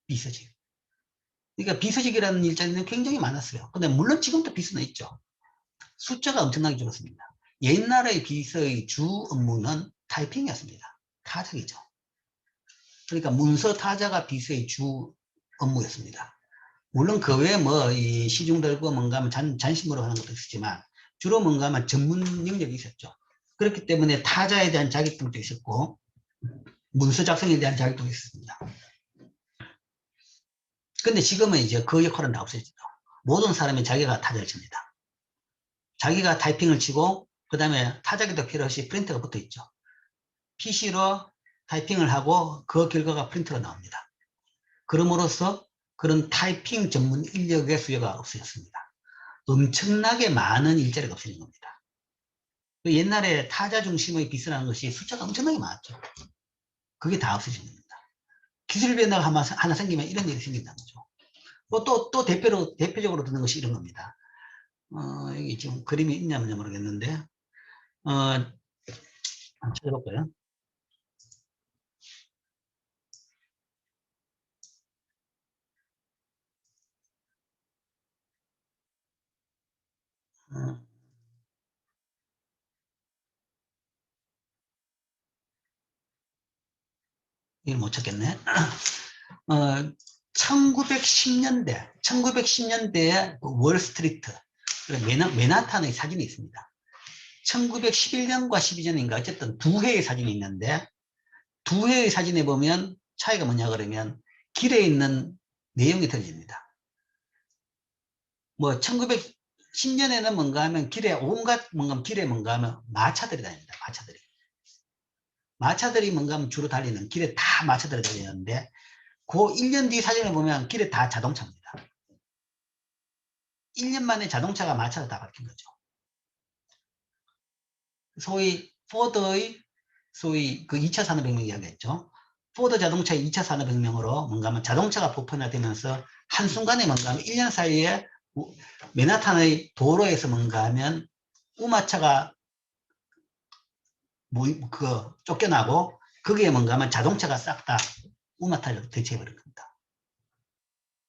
비서직. 그러니까 비서직이라는 일자리는 굉장히 많았어요. 근데 물론 지금도 비서는 있죠. 숫자가 엄청나게 줄었습니다. 옛날의 비서의 주 업무는 타이핑이었습니다. 타작이죠. 그러니까 문서 타자가 비서의 주 업무였습니다. 물론 그 외에 뭐 이 시중 들고 뭔가 하면 잔심으로 하는 것도 있었지만 주로 뭔가 하면 전문 능력이 있었죠. 그렇기 때문에 타자에 대한 자격증도 있었고 문서 작성에 대한 자격증도 있었습니다. 근데 지금은 이제 그 역할은 다 없어지죠. 모든 사람이 자기가 타자를 칩니다. 자기가 타이핑을 치고 그 다음에 타자기도 필요 없이 프린터가 붙어 있죠. PC로 타이핑을 하고 그 결과가 프린터로 나옵니다. 그럼으로써 그런 타이핑 전문 인력의 수요가 없어졌습니다. 엄청나게 많은 일자리가 없어진 겁니다. 옛날에 타자 중심의 비서라는 것이 숫자가 엄청나게 많았죠. 그게 다 없어진 겁니다. 기술 변화가 하나 생기면 이런 일이 생긴다는 거죠. 또 대표적으로 드는 것이 이런 겁니다. 여기 지금 그림이 있냐면 모르겠는데, 찾아볼까요? 어, 이걸 못 찾겠네. 1910년대에 월스트리트, 맨하탄의 사진이 있습니다. 1911년과 12년인가 어쨌든 두 해의 사진이 있는데 두 해의 사진에 보면 차이가 뭐냐 그러면 길에 있는 내용이 틀립니다. 뭐 1910년에는 뭔가 하면 길에 온갖 뭔가 길에 뭔가 하면 마차들이 다닙니다. 마차들이 뭔가 하면 주로 달리는 길에 다 마차들이 달리는데 그 1년 뒤 사진을 보면 길에 다 자동차입니다. 1년 만에 자동차가 마차로 다 바뀐 거죠. 소위 포드의 소위 그 2차 산업혁명 이야기했죠. 포드 자동차의 2차 산업혁명으로 뭔가 하면 자동차가 보편화되면서 한순간에 뭔가 하면 1년 사이에 맨하탄의 도로에서 뭔가 하면 우마차가 쫓겨나고 거기에 뭔가 하면 자동차가 싹 다 우마차를 대체해버린 겁니다.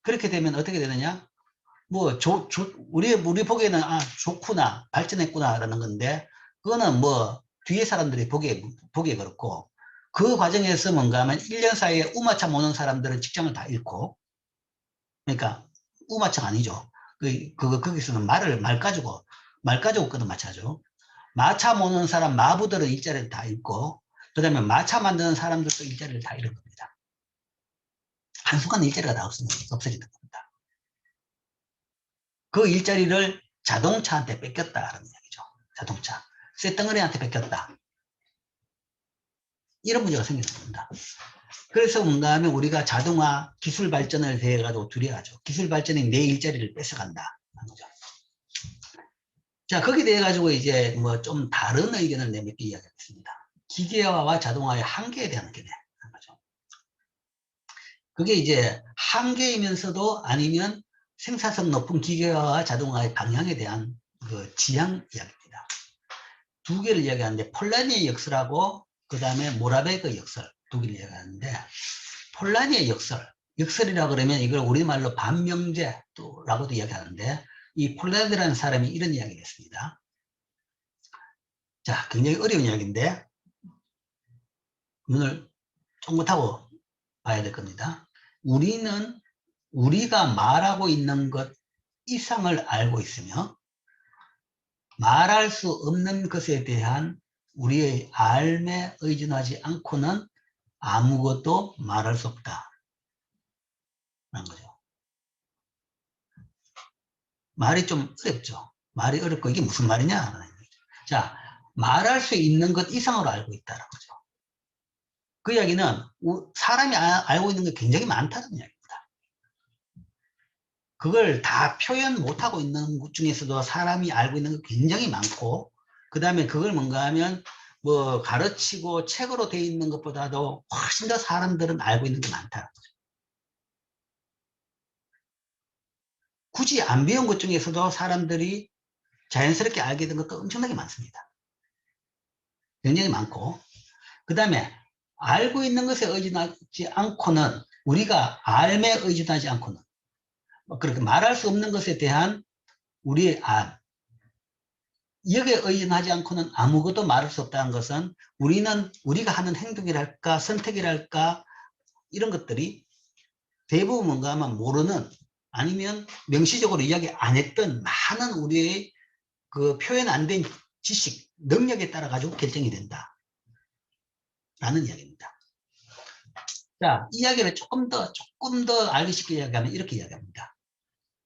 그렇게 되면 어떻게 되느냐? 뭐 우리 보기에는 좋구나 발전했구나라는 건데 그거는 뭐 뒤에 사람들이 보기에 그렇고 그 과정에서 뭔가 하면 1년 사이에 우마차 모는 사람들은 직장을 다 잃고 그러니까 우마차가 아니죠. 거기서는 말 가지고 끄는 마차죠. 마차 모는 사람 마부들은 일자리를 다 잃고 그 다음에 마차 만드는 사람들도 일자리를 다 잃은 겁니다. 한순간 일자리가 다 없어지는 겁니다. 그 일자리를 자동차한테 뺏겼다라는 얘기죠. 자동차. 쇳덩어리한테 뺏겼다. 이런 문제가 생기는 겁니다. 그래서 뭔가 하면 우리가 자동화 기술 발전을 대해가지고 두려워하죠. 기술 발전이 내 일자리를 뺏어간다. 거죠. 자, 거기에 대해 가지고 이제 뭐 좀 다른 의견을 내몇 개 이야기하겠습니다. 기계화와 자동화의 한계에 대한 의견을 하는 거죠. 그게 이제 한계이면서도 아니면 생산성 높은 기계화와 자동화의 방향에 대한 그 지향 이야기입니다. 두 개를 이야기하는데 폴라니의 역설하고 그 다음에 모라베그의 역설 두 개를 이야기하는데 폴라니의 역설이라고 그러면 이걸 우리말로 반명제라고도 이야기하는데 이 폴라니라는 사람이 이런 이야기를 했습니다. 자, 굉장히 어려운 이야기인데 눈을 쫑긋하고 봐야 될 겁니다. 우리가 말하고 있는 것 이상을 알고 있으며 말할 수 없는 것에 대한 우리의 알에 의존하지 않고는 아무것도 말할 수 없다. 라는 거죠. 말이 좀 어렵죠. 말이 어렵고 이게 무슨 말이냐? 자, 말할 수 있는 것 이상으로 알고 있다는 거죠. 그 이야기는 사람이 알고 있는 게 굉장히 많다는 이야기입니다. 그걸 다 표현 못하고 있는 것 중에서도 사람이 알고 있는 게 굉장히 많고 그 다음에 그걸 뭔가 하면 뭐 가르치고 책으로 되어 있는 것보다도 훨씬 더 사람들은 알고 있는 게 많다는 거죠. 굳이 안 배운 것 중에서도 사람들이 자연스럽게 알게 된 것도 엄청나게 많습니다. 굉장히 많고, 그 다음에 알고 있는 것에 의존하지 않고는, 우리가 알에 의존하지 않고는, 그렇게 말할 수 없는 것에 대한 우리의 알, 여기에 의존하지 않고는 아무것도 말할 수 없다는 것은, 우리가 하는 행동이랄까 선택이랄까 이런 것들이 대부분 뭔가 하면 모르는, 아니면 명시적으로 이야기 안 했던 많은 우리의 그 표현 안 된 지식, 능력에 따라 가지고 결정이 된다 라는 이야기입니다. 자, 이야기를 조금 더 알기 쉽게 이야기하면 이렇게 이야기합니다.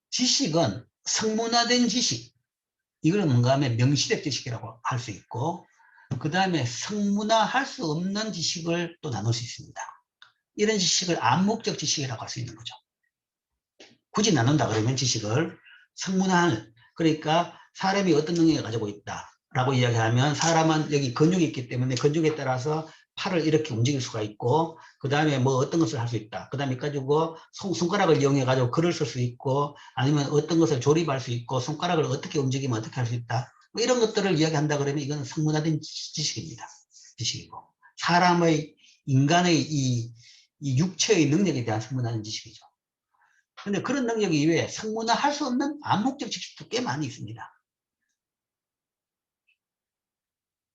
지식은 성문화된 지식, 이걸 뭔가 하면 명시적 지식이라고 할 수 있고, 그 다음에 성문화할 수 없는 지식을 또 나눌 수 있습니다. 이런 지식을 암묵적 지식이라고 할 수 있는 거죠. 굳이 나눈다 그러면 지식을 성문화할, 그러니까 사람이 어떤 능력을 가지고 있다 라고 이야기하면, 사람은 여기 근육이 있기 때문에 근육에 따라서 팔을 이렇게 움직일 수가 있고, 그 다음에 뭐 어떤 것을 할 수 있다, 그 다음에 가지고 손가락을 이용해 가지고 글을 쓸 수 있고, 아니면 어떤 것을 조립할 수 있고, 손가락을 어떻게 움직이면 어떻게 할 수 있다, 뭐 이런 것들을 이야기한다 그러면 이건 성문화된 지식입니다. 지식이고, 사람의, 인간의 이 육체의 능력에 대한 성문화된 지식이죠. 근데 그런 능력 이외에 성문화할 수 없는 암묵적 지식도 꽤 많이 있습니다.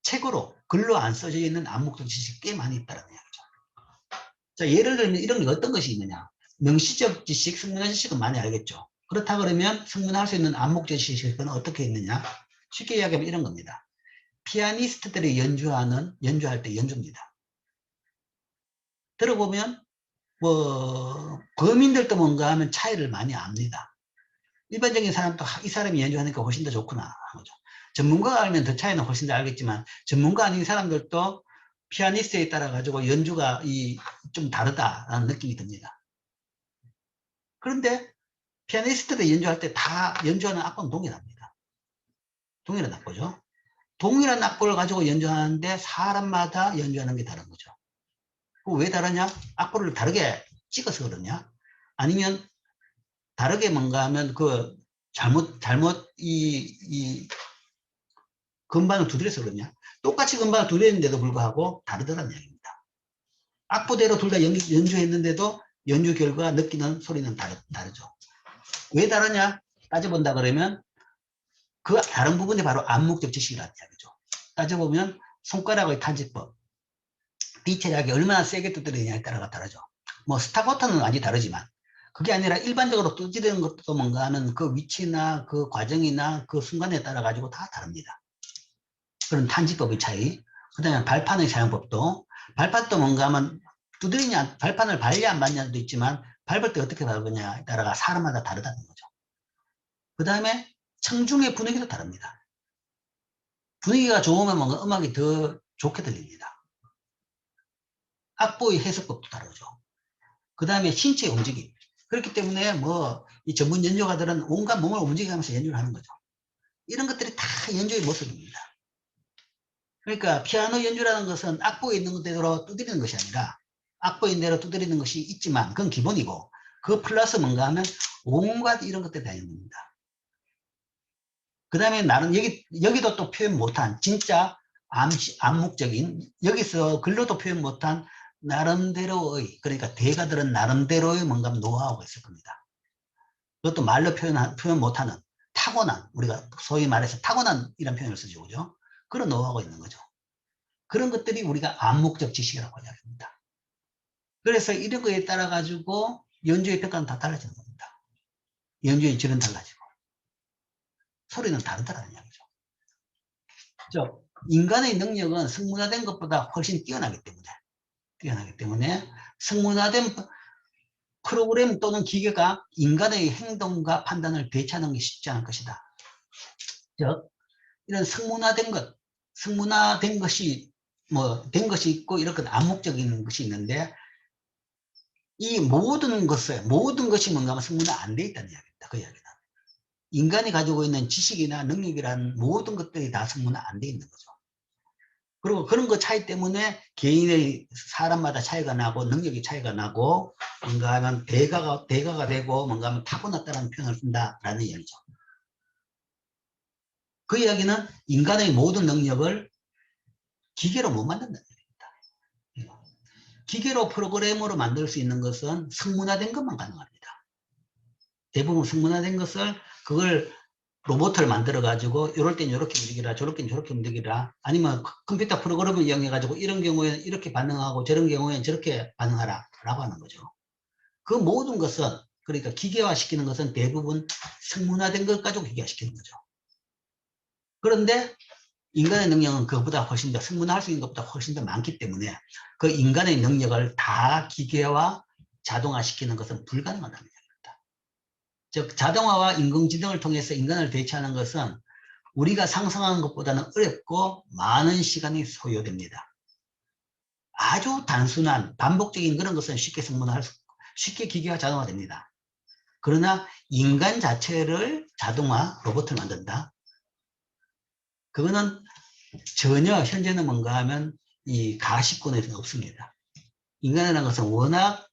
책으로, 글로 안 써져 있는 암묵적 지식이 꽤 많이 있다는 이야기죠. 자, 예를 들면 이런 게 어떤 것이 있느냐. 명시적 지식, 성문화 지식은 많이 알겠죠. 그렇다 그러면 성문화할 수 있는 암묵적 지식은 어떻게 있느냐. 쉽게 이야기하면 이런 겁니다. 피아니스트들이 연주할 때 연주입니다. 들어보면 뭐 범인들도 뭔가 하면 차이를 많이 압니다. 일반적인 사람도 이 사람이 연주하니까 훨씬 더 좋구나 하죠. 전문가가 알면 더 차이는 훨씬 더 알겠지만, 전문가 아닌 사람들도 피아니스트에 따라 가지고 연주가 좀 다르다라는 느낌이 듭니다. 그런데 피아니스트들 연주할 때 다 연주하는 악보는 동일합니다. 동일한 악보죠. 동일한 악보를 가지고 연주하는데 사람마다 연주하는 게 다른 거죠. 왜 다르냐? 악보를 다르게 찍어서 그러냐? 아니면 다르게 뭔가 하면 잘못 건반을 두드려서 그러냐? 똑같이 건반을 두드렸는데도 불구하고 다르다는 이야기입니다. 악보대로 둘 다 연주했는데도 연주 결과 느끼는 소리는 다르죠. 왜 다르냐? 따져본다 그러면 그 다른 부분이 바로 암묵적 지식이라는 이야기죠. 따져보면 손가락의 탄지법, 디테일하게 얼마나 세게 두드리느냐에 따라가 다르죠. 뭐 스타코토는 완전히 다르지만, 그게 아니라 일반적으로 두드리는 것도 뭔가 하는 그 위치나 그 과정이나 그 순간에 따라 가지고 다 다릅니다. 그런 탄지법의 차이. 그 다음에 발판의 사용법도, 발판도 뭔가 하면 두드리냐, 발판을 밟냐 안 밟냐도 있지만, 밟을 때 어떻게 밟느냐에 따라가 사람마다 다르다는 거죠. 그 다음에 청중의 분위기도 다릅니다. 분위기가 좋으면 뭔가 음악이 더 좋게 들립니다. 악보의 해석법도 다르죠. 그 다음에 신체의 움직임. 그렇기 때문에 이 전문 연주가들은 온갖 몸을 움직이면서 연주를 하는 거죠. 이런 것들이 다 연주의 모습입니다. 그러니까 피아노 연주라는 것은 악보에 있는 대로 두드리는 것이 아니라, 악보에 있는 대로 두드리는 것이 있지만 그건 기본이고, 그 플러스 뭔가 하면 온갖 이런 것들이 다 있는 겁니다. 그 다음에 나는 여기도 또 표현 못한 진짜 암묵적인, 여기서 글로도 표현 못한 나름대로의, 그러니까 대가들은 나름대로의 뭔가 노하우가 있을 겁니다. 그것도 말로 표현 못하는 타고난, 우리가 소위 말해서 타고난 이런 표현을 쓰죠. 그죠? 그런 노하우가 있는 거죠. 그런 것들이 우리가 암묵적 지식이라고 이야기합니다. 그래서 이런 거에 따라 가지고 연주의 평가는 다 달라지는 겁니다. 연주의 질은 달라지고 소리는 다르다는 이야기죠. 인간의 능력은 성문화된 것보다 훨씬 뛰어나기 때문에 성문화된 프로그램 또는 기계가 인간의 행동과 판단을 대체하는 게 쉽지 않을 것이다. 즉, 이런 성문화된 것이 된 것이 있고, 이렇게 암묵적인 것이 있는데, 이 모든 것이 뭔가 성문화 안 돼 있다는 이야기입니다. 그 이야기는. 인간이 가지고 있는 지식이나 능력이라는 모든 것들이 다 성문화 안 돼 있는 거죠. 그리고 그런 거 차이 때문에 개인의 사람마다 차이가 나고 능력이 차이가 나고 뭔가 하면 대가가 되고 뭔가 하면 타고났다는 표현을 쓴다라는 이야기죠. 그 이야기는 인간의 모든 능력을 기계로 못 만든다는 얘기입니다. 기계로 프로그램으로 만들 수 있는 것은 성문화된 것만 가능합니다. 대부분 성문화된 것을 그걸 로봇을 만들어 가지고 이럴 땐 이렇게 움직이라 저럴 땐 저렇게 움직이라 아니면 컴퓨터 프로그램을 이용해 가지고 이런 경우에는 이렇게 반응하고 저런 경우에는 저렇게 반응하라 라고 하는 거죠. 그 모든 것은 그러니까 기계화 시키는 것은 대부분 성문화된 것 가지고 기계화 시키는 거죠. 그런데 인간의 능력은 그것보다 훨씬 더 성문화할 수 있는 것보다 훨씬 더 많기 때문에 그 인간의 능력을 다 기계화 자동화 시키는 것은 불가능하다는 얘기입니다. 즉 자동화와 인공지능을 통해서 인간을 대체하는 것은 우리가 상상하는 것보다는 어렵고 많은 시간이 소요됩니다. 아주 단순한 반복적인 그런 것은 쉽게 성문화할 수, 쉽게 기계화 자동화 됩니다. 그러나 인간 자체를 자동화 로봇을 만든다. 그거는 전혀 현재는 뭔가 하면 이 가십권에서는 없습니다. 인간이라는 것은 워낙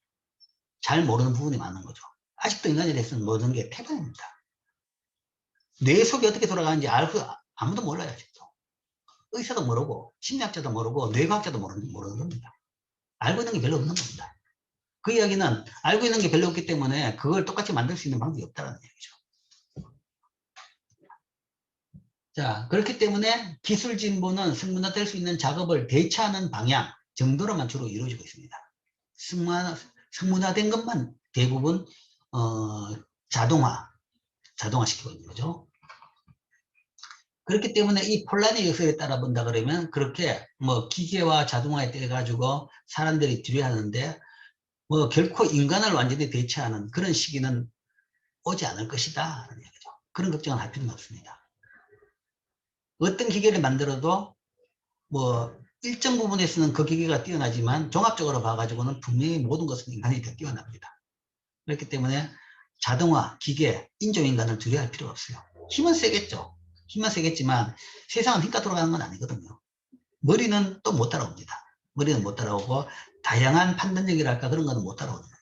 잘 모르는 부분이 많은 거죠. 아직도 인간에 대해서는 모르는 게 태반입니다. 뇌 속이 어떻게 돌아가는지 알고 아무도 몰라요. 아직도. 의사도 모르고 심리학자도 모르고 뇌과학자도 모르는 겁니다. 알고 있는 게 별로 없는 겁니다. 그 이야기는 알고 있는 게 별로 없기 때문에 그걸 똑같이 만들 수 있는 방법이 없다는 얘기죠. 자, 그렇기 때문에 기술 진보는 성문화될 수 있는 작업을 대체하는 방향 정도로만 주로 이루어지고 있습니다. 성문화된 것만 대부분 자동화시키고 있는 거죠. 그렇기 때문에 이 폴란의 역설에 따라 본다 그러면 그렇게 뭐 기계와 자동화에 대해 가지고 사람들이 두려워하는데 뭐 결코 인간을 완전히 대체하는 그런 시기는 오지 않을 것이다 하는 얘기죠. 그런 걱정은 할 필요는 없습니다. 어떤 기계를 만들어도 뭐 일정 부분에서는 그 기계가 뛰어나지만 종합적으로 봐가지고는 분명히 모든 것은 인간이 더 뛰어납니다. 그렇기 때문에 자동화, 기계, 인조인간을 두려워할 필요가 없어요. 힘은 세겠죠. 힘은 세겠지만 세상은 힘과 돌아가는 건 아니거든요. 머리는 또 못 따라옵니다. 머리는 못 따라오고 다양한 판단력이랄까 그런 거는 못 따라오는 겁니다.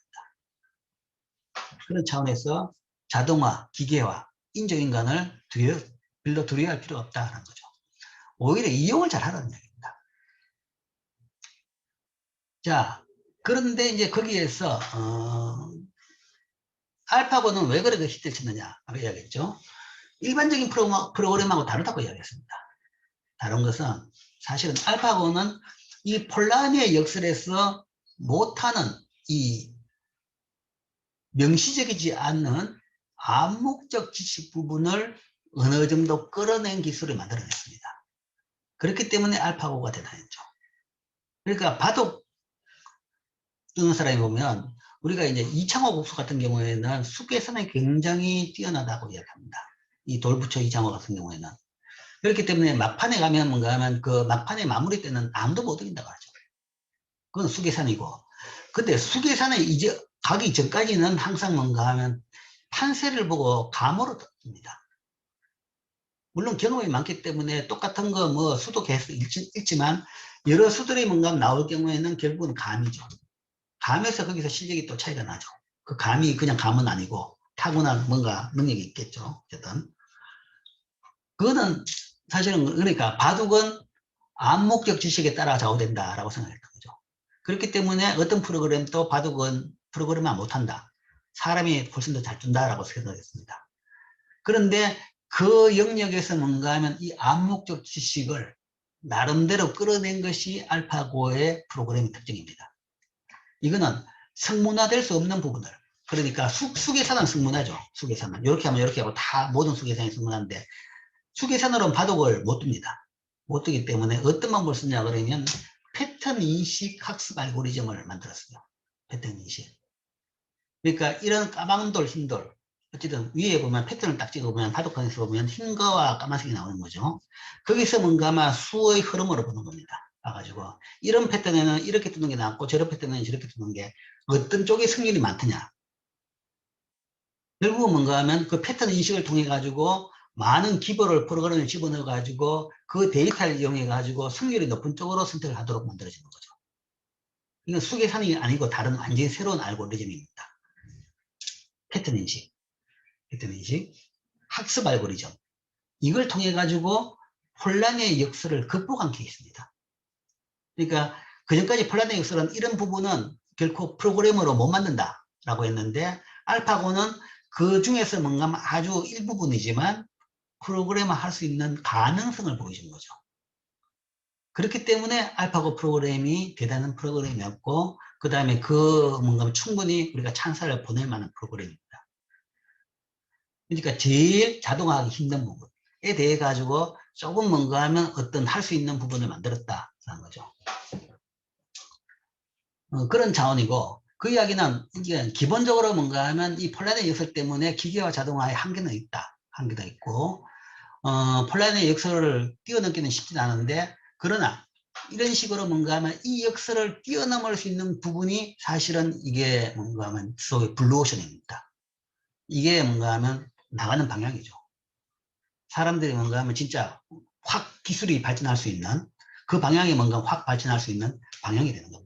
그런 차원에서 자동화, 기계화, 인조인간을 별로 두려워할 필요가 없다는 거죠. 오히려 이용을 잘 하라는 얘기입니다. 자, 그런데 이제 거기에서 알파고는 왜 그렇게 히트를 쳤느냐 이야기했죠. 일반적인 프로그램하고 다르다고 이야기했습니다. 다른 것은 사실은 알파고는 이 폴란의 역설에서 못하는 이 명시적이지 않는 암묵적 지식 부분을 어느 정도 끌어낸 기술을 만들어냈습니다. 그렇기 때문에 알파고가 대단했죠. 그러니까 바둑 두는 사람이 보면 우리가 이제 이창호 국수 같은 경우에는 수계선이 굉장히 뛰어나다고 이야기합니다. 이 돌부처 이창호 같은 경우에는. 그렇기 때문에 막판에 가면 뭔가 하면 그 막판에 마무리 때는 아무도 못 이긴다고 하죠. 그건 수계산이고. 근데 수계산에 이제 가기 전까지는 항상 뭔가 하면 판세를 보고 감으로 듭니다. 물론 경험이 많기 때문에 똑같은 거 뭐 수도 계속 읽지만 여러 수들이 뭔가 나올 경우에는 결국은 감이죠. 감에서 거기서 실력이 또 차이가 나죠. 그 감이 그냥 감은 아니고 타고난 뭔가 능력이 있겠죠. 어쨌든. 그거는 사실은 그러니까 바둑은 암묵적 지식에 따라 좌우된다라고 생각했던 거죠. 그렇기 때문에 어떤 프로그램도 바둑은 프로그램만 못한다. 사람이 훨씬 더 잘 준다라고 생각했습니다. 그런데 그 영역에서 뭔가 하면 이 암묵적 지식을 나름대로 끌어낸 것이 알파고의 프로그램의 특징입니다. 이거는 성문화될 수 없는 부분을 그러니까 수계산은 성문화죠. 수계산은 이렇게 하면 이렇게 하고 다 모든 수계산이 성문화인데 수계산으로는 바둑을 못 둡니다. 못 두기 때문에 어떤 방법을 쓰냐 그러면 패턴 인식 학습 알고리즘을 만들었어요. 패턴 인식. 그러니까 이런 까만돌, 흰돌 어쨌든 위에 보면 패턴을 딱 찍어보면 바둑판에서 보면 흰 거와 까만색이 나오는 거죠. 거기서 뭔가 아마 수의 흐름으로 보는 겁니다. 봐가지고 이런 패턴에는 이렇게 두는 게 낫고 저런 패턴에는 저렇게 두는 게 어떤 쪽에 승률이 많더냐. 결국은 뭔가 하면 그 패턴 인식을 통해 가지고 많은 기보를 프로그램에 집어넣어 가지고 그 데이터를 이용해 가지고 승률이 높은 쪽으로 선택을 하도록 만들어지는 거죠. 이건 수계산이 아니고 다른 완전히 새로운 알고리즘입니다. 패턴 인식, 학습 알고리즘. 이걸 통해 가지고 혼란의 역설을 극복한 케이스입니다. 그러니까 그전까지 혼란의 역설은 이런 부분은 결코 프로그래머로 못 만든다라고 했는데, 알파고는 그 중에서 뭔가 아주 일부분이지만 프로그래머 할 수 있는 가능성을 보여준 거죠. 그렇기 때문에 알파고 프로그램이 대단한 프로그램이었고, 그 다음에 그 뭔가 충분히 우리가 찬사를 보낼 만한 프로그램입니다. 그러니까 제일 자동화하기 힘든 부분에 대해 가지고 조금 뭔가 하면 어떤 할 수 있는 부분을 만들었다라는 거죠. 그런 차원이고, 그 이야기는 이게 기본적으로 뭔가 하면 이 폴란의 역설 때문에 기계와 자동화의 한계는 있다. 한계가 있고, 폴란의 역설을 뛰어넘기는 쉽진 않은데, 그러나 이런 식으로 뭔가 하면 이 역설을 뛰어넘을 수 있는 부분이 사실은 이게 뭔가 하면 소위 블루오션입니다. 이게 뭔가 하면 나가는 방향이죠. 사람들이 뭔가 하면 진짜 확 기술이 발전할 수 있는, 그 방향이 뭔가 확 발전할 수 있는 방향이 되는 겁니다.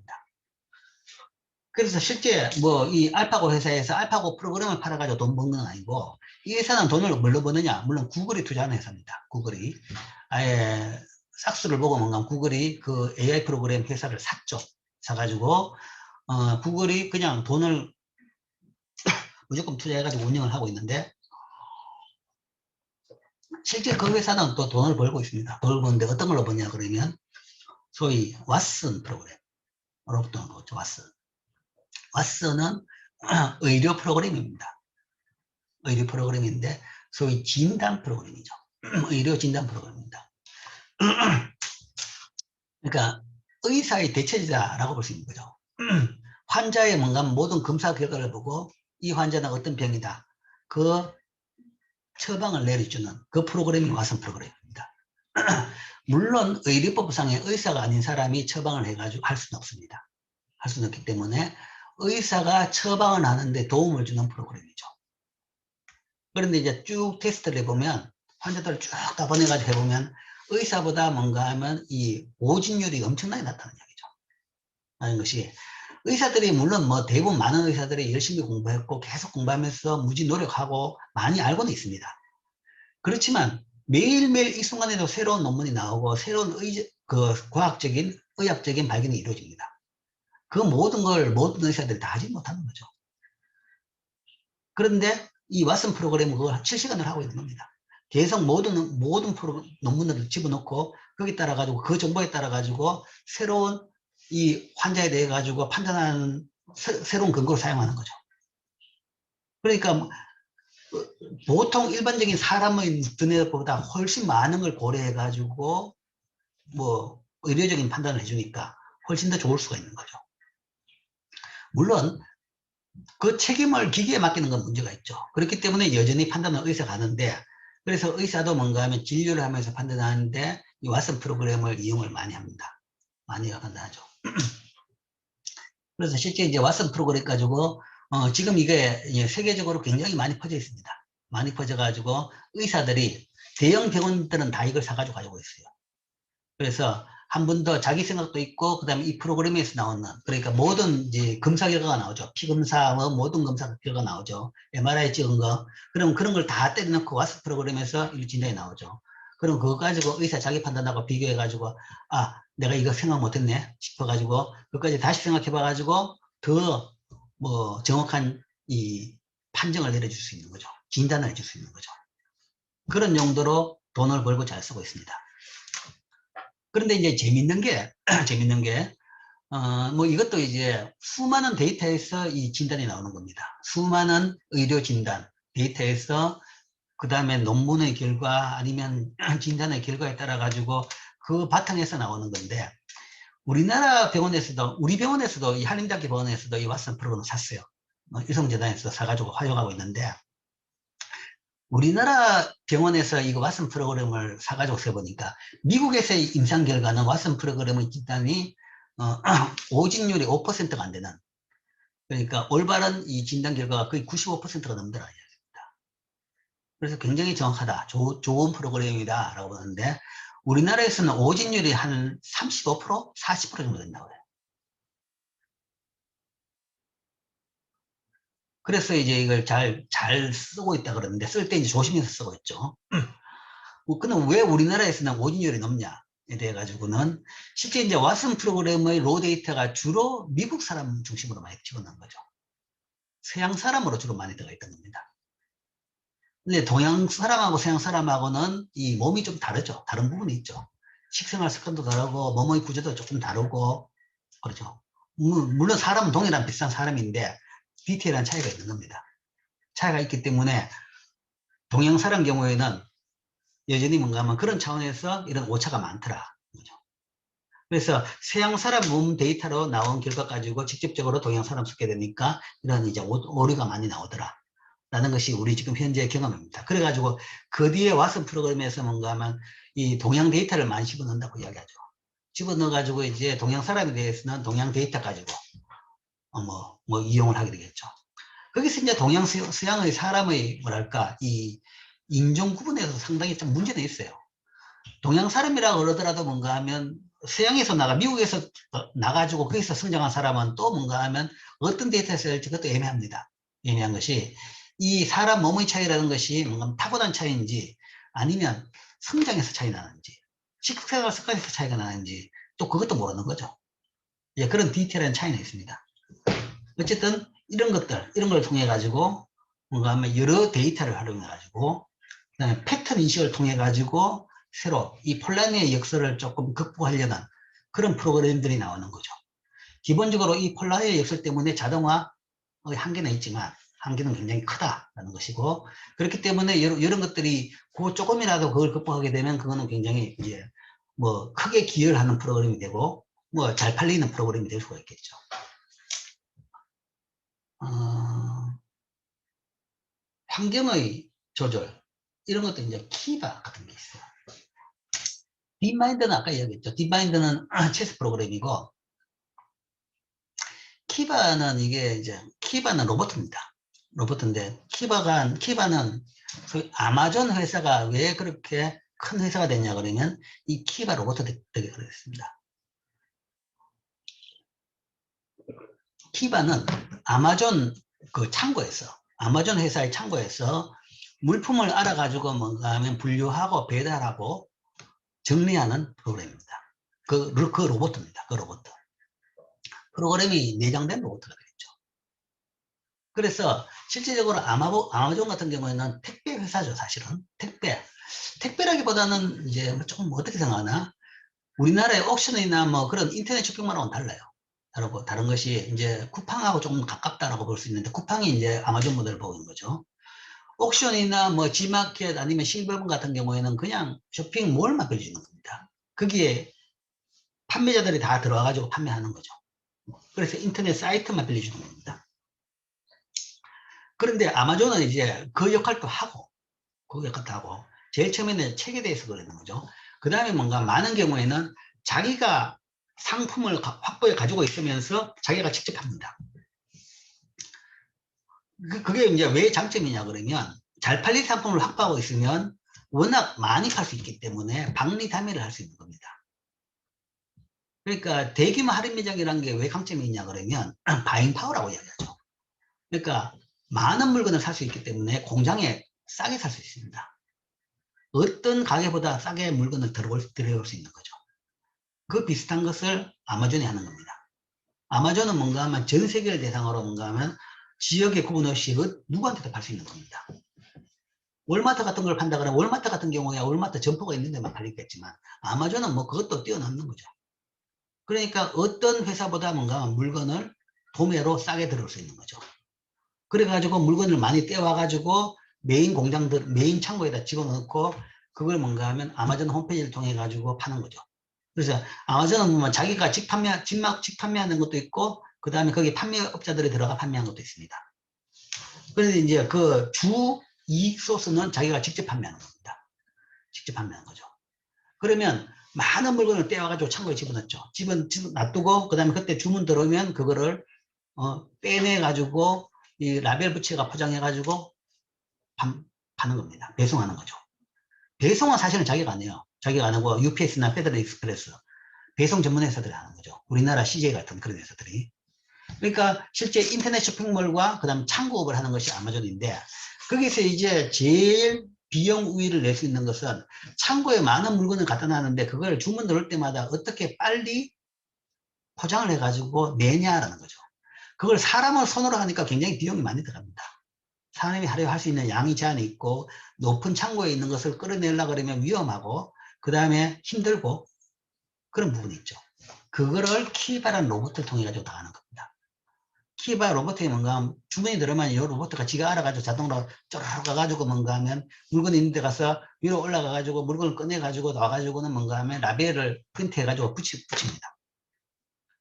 그래서 실제 뭐 이 알파고 회사에서 알파고 프로그램을 팔아가지고 돈 버는 건 아니고, 이 회사는 돈을 뭘로 버느냐? 물론 구글이 투자하는 회사입니다. 구글이 아예 싹스를 보고 뭔가 구글이 그 AI 프로그램 회사를 샀죠. 사가지고 구글이 그냥 돈을 무조건 투자해가지고 운영을 하고 있는데, 실제 그 회사는 또 돈을 벌고 있습니다. 돈을 버는데 어떤 걸로 버냐 그러면 소위 왓슨 프로그램, 어렵던 거죠. 왓슨은 의료 프로그램입니다. 의료 프로그램인데 소위 진단 프로그램이죠. 의료 진단 프로그램입니다. 그러니까 의사의 대체제다라고 볼 수 있는 거죠. 환자의 뭔가 모든 검사 결과를 보고 이 환자는 어떤 병이다, 그 처방을 내려주는 그 프로그램이 왓슨 프로그램입니다. 물론 의료법상의 의사가 아닌 사람이 처방을 해가지고 할 수는 없습니다. 할 수는 없기 때문에 의사가 처방을 하는데 도움을 주는 프로그램이죠. 그런데 이제 쭉 테스트를 해보면, 환자들을 쭉 다 보내가지고 해보면 의사보다 뭔가 하면 이 오진율이 엄청나게 낮다는 얘기죠. 라는 것이, 의사들이 물론 뭐 대부분 많은 의사들이 열심히 공부했고 계속 공부하면서 무지 노력하고 많이 알고는 있습니다. 그렇지만 매일매일 이 순간에도 새로운 논문이 나오고 새로운 그 과학적인 의학적인 발견이 이루어집니다. 그 모든 걸 모든 의사들이 다 하지 못하는 거죠. 그런데 이 왓슨 프로그램은 그걸 7시간을 하고 있는 겁니다. 계속 모든 논문을 집어넣고 거기에 따라 가지고 그 정보에 따라 가지고 새로운 이 환자에 대해 가지고 판단하는 새로운 근거를 사용하는 거죠. 그러니까 보통 일반적인 사람의 두뇌보다 훨씬 많은 걸 고려해 가지고 뭐 의료적인 판단을 해주니까 훨씬 더 좋을 수가 있는 거죠. 물론 그 책임을 기계에 맡기는 건 문제가 있죠. 그렇기 때문에 여전히 판단은 의사가 하는데, 그래서 의사도 뭔가 하면 진료를 하면서 판단하는데 이 왓슨 프로그램을 이용을 많이 합니다. 많이 판단하죠. 그래서 실제 이제 왓슨 프로그램 가지고 지금 이게 세계적으로 굉장히 많이 퍼져 있습니다. 많이 퍼져가지고 의사들이, 대형 병원들은 다 이걸 사가지고 가지고 있어요. 그래서 한 번 더 자기 생각도 있고, 그 다음에 이 프로그램에서 나오는, 그러니까 모든 이제 검사 결과가 나오죠. 피검사, 뭐 모든 검사 결과가 나오죠. MRI 찍은 거. 그럼 그런 걸 다 때려넣고 왓슨 프로그램에서 이 진단이 나오죠. 그럼 그거 가지고 의사 자기 판단하고 비교해가지고, 아, 내가 이거 생각 못했네 싶어가지고, 그것까지 다시 생각해봐가지고, 더 뭐 정확한 이 판정을 내려줄 수 있는 거죠. 진단을 해줄 수 있는 거죠. 그런 용도로 돈을 벌고 잘 쓰고 있습니다. 그런데 이제 재밌는 게, 재밌는 게, 뭐 이것도 이제 수많은 데이터에서 이 진단이 나오는 겁니다. 수많은 의료 진단 데이터에서 그 다음에 논문의 결과 아니면 진단의 결과에 따라 가지고 그 바탕에서 나오는 건데, 우리나라 병원에서도, 우리 병원에서도 이 한림대학교 병원에서도 이 왓슨 프로그램을 샀어요. 유성재단에서 사가지고 활용하고 있는데, 우리나라 병원에서 이거 왓슨 프로그램을 사가지고 써보니까 미국에서의 임상 결과는 왓슨 프로그램의 진단이 오진율이 5%가 안 되는, 그러니까 올바른 이 진단 결과가 거의 95%가 넘더라. 그래서 굉장히 정확하다. 좋은 프로그램이다. 라고 보는데, 우리나라에서는 오진율이 한 35%? 40% 정도 된다고 해요. 그래서 이제 이걸 잘 쓰고 있다 그러는데, 쓸 때 이제 조심해서 쓰고 있죠. 그럼 왜 우리나라에서는 오진율이 높냐에 대해 가지고는 실제 이제 왓슨 프로그램의 로 데이터가 주로 미국 사람 중심으로 많이 집어넣은 거죠. 서양 사람으로 주로 많이 들어가 있던 겁니다. 근데 동양 사람하고 서양 사람하고는 이 몸이 좀 다르죠. 다른 부분이 있죠. 식생활 습관도 다르고 몸의 구조도 조금 다르고 그렇죠. 물론 사람은 동일한 비슷한 사람인데 디테일한 차이가 있는 겁니다. 차이가 있기 때문에 동양 사람 경우에는 여전히 뭔가 하면 그런 차원에서 이런 오차가 많더라. 그죠? 그래서 서양 사람 몸 데이터로 나온 결과 가지고 직접적으로 동양 사람 쓰게 되니까 이런 이제 오류가 많이 나오더라. 라는 것이 우리 지금 현재 경험입니다. 그래가지고 그 뒤에 왓슨 프로그램에서 뭔가 하면 이 동양 데이터를 많이 집어넣는다고 이야기하죠. 집어넣어가지고 이제 동양 사람에 대해서는 동양 데이터 가지고 뭐 이용을 하게 되겠죠. 거기서 이제 동양 서양의 사람의 뭐랄까 이 인종 구분에서 상당히 좀 문제는 있어요. 동양 사람이라고 그러더라도 뭔가 하면 서양에서 미국에서 나가지고 거기서 성장한 사람은 또 뭔가 하면 어떤 데이터를 써야 할지 그것도 애매합니다. 애매한 것이 이 사람 몸의 차이라는 것이 뭔가 타고난 차이인지 아니면 성장에서 차이 나는지 식생활 습관에서 차이가 나는지 또 그것도 모르는 거죠. 예, 그런 디테일한 차이는 있습니다. 어쨌든 이런 것들, 이런 걸 통해 가지고 뭔가 하면 여러 데이터를 활용해 가지고 그다음에 패턴 인식을 통해 가지고 새로 이 폴라리의 역설을 조금 극복하려는 그런 프로그램들이 나오는 거죠. 기본적으로 이 폴라리의 역설 때문에 자동화의 한계는 있지만 한계는 굉장히 크다라는 것이고 그렇기 때문에 이런 것들이 그 조금이라도 그걸 극복하게 되면 그거는 굉장히 이제 뭐 크게 기여를 하는 프로그램이 되고 뭐 잘 팔리는 프로그램이 될 수가 있겠죠. 환경의 조절 이런 것도 이제 키바 같은 게 있어요. 딥마인드는 아까 얘기했죠. 딥마인드는 체스 프로그램이고 키바는 로봇입니다. 로봇인데 키바는 소위 아마존 회사가 왜 그렇게 큰 회사가 됐냐 그러면 이 키바 로봇 때문에 그랬습니다. 키바는 아마존 아마존 회사의 창고에서 물품을 알아가지고 뭔가 하면 분류하고 배달하고 정리하는 프로그램입니다. 그 로봇입니다. 그 로봇. 프로그램이 내장된 로봇가 되겠죠. 그래서 실질적으로 아마존 같은 경우에는 택배 회사죠, 사실은. 택배라기보다는 이제 조금 어떻게 생각하나? 우리나라의 옥션이나 뭐 그런 인터넷 쇼핑몰하고는 달라요. 다른 것이 이제 쿠팡하고 조금 가깝다라고 볼 수 있는데, 쿠팡이 이제 아마존 모델을 보고 있는 거죠. 옥션이나 뭐 G마켓 아니면 실버번 같은 경우에는 그냥 쇼핑몰만 빌려주는 겁니다. 거기에 판매자들이 다 들어와가지고 판매하는 거죠. 그래서 인터넷 사이트만 빌려주는 겁니다. 그런데 아마존은 이제 그 역할도 하고, 제일 처음에는 책에 대해서 그러는 거죠. 그 다음에 뭔가 많은 경우에는 자기가 상품을 확보해 가지고 있으면서 자기가 직접 합니다. 그게 이제 왜 장점이냐 그러면 잘 팔릴 상품을 확보하고 있으면 워낙 많이 팔 수 있기 때문에 박리담회를 할 수 있는 겁니다. 그러니까 대규모 할인 매장이라는 게 왜 강점이 있냐 그러면 바잉 파워라고 이야기하죠. 그러니까 많은 물건을 살 수 있기 때문에 공장에 싸게 살 수 있습니다. 어떤 가게보다 싸게 물건을 들어올 수 있는 거죠. 그 비슷한 것을 아마존이 하는 겁니다. 아마존은 뭔가 하면 전 세계를 대상으로 뭔가 하면 지역의 구분 없이 누구한테도 팔 수 있는 겁니다. 월마트 같은 걸 판다 그러면 월마트 같은 경우에 월마트 점포가 있는 데만 팔리겠지만 아마존은 뭐 그것도 뛰어넘는 거죠. 그러니까 어떤 회사보다 뭔가 물건을 도매로 싸게 들어올 수 있는 거죠. 그래가지고 물건을 많이 떼와가지고 메인 창고에다 집어넣고 그걸 뭔가 하면 아마존 홈페이지를 통해 가지고 파는 거죠. 그래서 아마존은 보면 자기가 직 판매하는 것도 있고 그 다음에 거기 판매업자들이 들어가 판매하는 것도 있습니다. 그래서 이제 그 주 이익 소스는 자기가 직접 판매하는 겁니다. 직접 판매하는 거죠. 그러면 많은 물건을 떼와가지고 창고에 집어넣죠. 놔두고 그 다음에 그때 주문 들어오면 그거를 빼내가지고 이 라벨 붙여가 포장해가지고 파는 겁니다. 배송하는 거죠. 배송은 사실은 자기가 안 해요. 자기가 안 하고 UPS나 페더럴 익스프레스 배송 전문 회사들이 하는 거죠. 우리나라 CJ 같은 그런 회사들이. 그러니까 실제 인터넷 쇼핑몰과 그다음 창구업을 하는 것이 아마존인데 거기서 이제 제일 비용 우위를 낼 수 있는 것은 창고에 많은 물건을 갖다 놨는데 그걸 주문 들어올 때마다 어떻게 빨리 포장을 해가지고 내냐라는 거죠. 그걸 사람을 손으로 하니까 굉장히 비용이 많이 들어갑니다. 사람이 하루에 할 수 있는 양이 제한이 있고 높은 창고에 있는 것을 끌어내려고 그러면 위험하고 그 다음에 힘들고 그런 부분이 있죠. 그거를 키바라는 로봇을 통해 가지고 다 하는 겁니다. 키바 로봇이 뭔가 하면 주문이 들어오면 이 로봇가 지가 알아가지고 자동으로 쪼르륵 가가지고 뭔가 하면 물건이 있는 데 가서 위로 올라가가지고 물건을 꺼내가지고 나와가지고는 뭔가 하면 라벨을 프린트해가지고 붙입니다.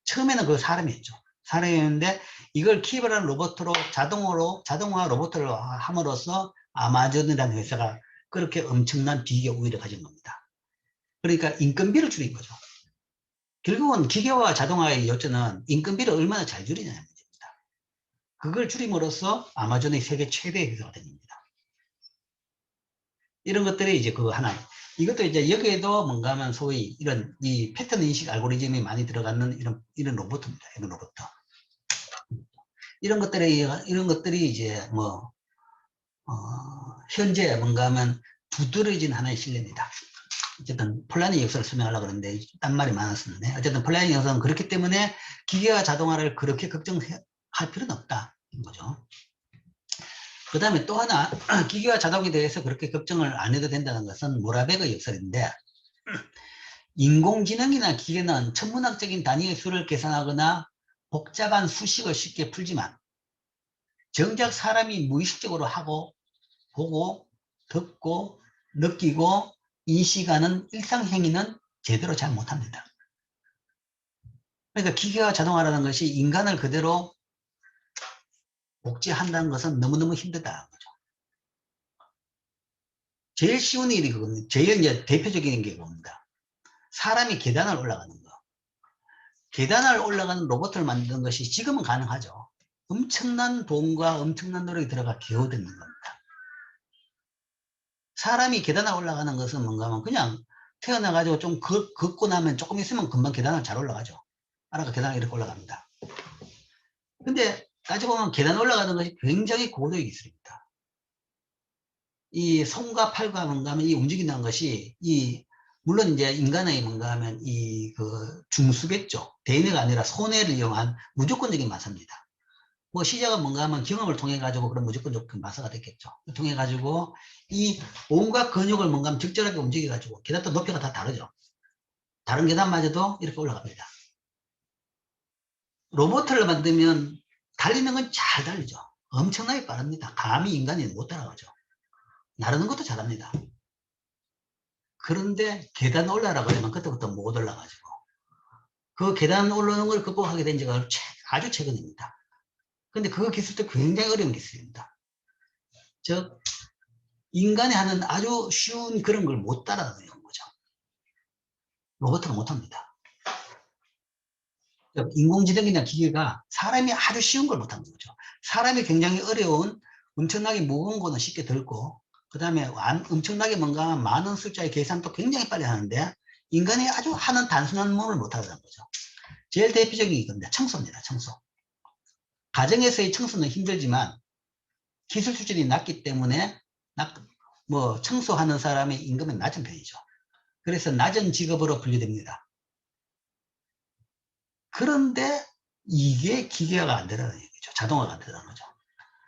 처음에는 그 사람이 했죠. 사람이 했는데 이걸 키바라는 로봇으로 자동화 로봇을 함으로써 아마존이라는 회사가 그렇게 엄청난 비교 우위를 가진 겁니다. 그러니까 인건비를 줄인 거죠. 결국은 기계와 자동화의 요점은 인건비를 얼마나 잘 줄이냐는 문제입니다. 그걸 줄임으로써 아마존의 세계 최대의 회사가 됩니다. 이런 것들이 이제 그거 하나. 이것도 이제 여기에도 뭔가 하면 소위 이런 이 패턴 인식 알고리즘이 많이 들어가는 이런 로봇입니다. 이런 로봇. 이런 것들이 이제 뭐, 현재 뭔가 하면 두드러진 하나의 실내입니다. 어쨌든 폴란의 역사를 설명하려고 그러는데 딴 말이 많았었는데 어쨌든 폴란의 역사는 그렇기 때문에 기계와 자동화를 그렇게 걱정할 필요는 없다 거죠. 그 다음에 또 하나 기계와 자동에 대해서 그렇게 걱정을 안 해도 된다는 것은 모라베그의 역설인데 인공지능이나 기계는 천문학적인 단위의 수를 계산하거나 복잡한 수식을 쉽게 풀지만 정작 사람이 무의식적으로 하고 보고 듣고 느끼고 인식하는 일상 행위는 제대로 잘 못합니다. 그러니까 기계와 자동화라는 것이 인간을 그대로 복제한다는 것은 너무너무 힘들다는 거죠. 제일 쉬운 일이 그겁니다. 제일 이제 대표적인 게 그겁니다. 사람이 계단을 올라가는 거. 계단을 올라가는 로봇을 만드는 것이 지금은 가능하죠. 엄청난 돈과 엄청난 노력이 들어가 겨우 되는 겁니다. 사람이 계단을 올라가는 것은 뭔가 하면 그냥 태어나가지고 좀 걷고 나면 조금 있으면 금방 계단을 잘 올라가죠. 알아가 계단을 이렇게 올라갑니다. 근데 따지고 보면 계단 올라가는 것이 굉장히 고도의 기술입니다. 이 손과 팔과 뭔가 하면 이 움직인다는 것이 물론 이제 인간의 뭔가 하면 그 중수겠죠. 대뇌가 아니라 손해를 이용한 무조건적인 마사입니다. 뭐 시작은 뭔가 하면 경험을 통해 가지고 그런 무조건적 마사가 됐겠죠. 통해 가지고 이 온갖 근육을 뭔가 하면 적절하게 움직여 가지고 계단도 높이가 다 다르죠. 다른 계단마저도 이렇게 올라갑니다. 로봇을 만들면 달리는 건 잘 달리죠. 엄청나게 빠릅니다. 감히 인간이 못 따라가죠. 나르는 것도 잘합니다. 그런데 계단 올라라고 하면 그때부터 못 올라가지고 그 계단 올라오는 걸 극복하게 된 지가 아주 최근입니다. 근데 그 기술도 굉장히 어려운 기술입니다. 즉 인간이 하는 아주 쉬운 그런 걸 못 따라가는 거죠. 로봇은 못합니다. 인공지능이나 기계가 사람이 아주 쉬운 걸 못하는 거죠. 사람이 굉장히 어려운 엄청나게 무거운 거는 쉽게 들고 그 다음에 엄청나게 뭔가 많은 숫자의 계산도 굉장히 빨리 하는데 인간이 아주 하는 단순한 몸을 못하는 거죠. 제일 대표적인 이겁니다. 청소입니다. 청소. 가정에서의 청소는 힘들지만 기술 수준이 낮기 때문에 뭐 청소하는 사람의 임금은 낮은 편이죠. 그래서 낮은 직업으로 분류됩니다. 그런데 이게 기계화가 안 되라는 얘기죠. 자동화가 안 되라는 거죠.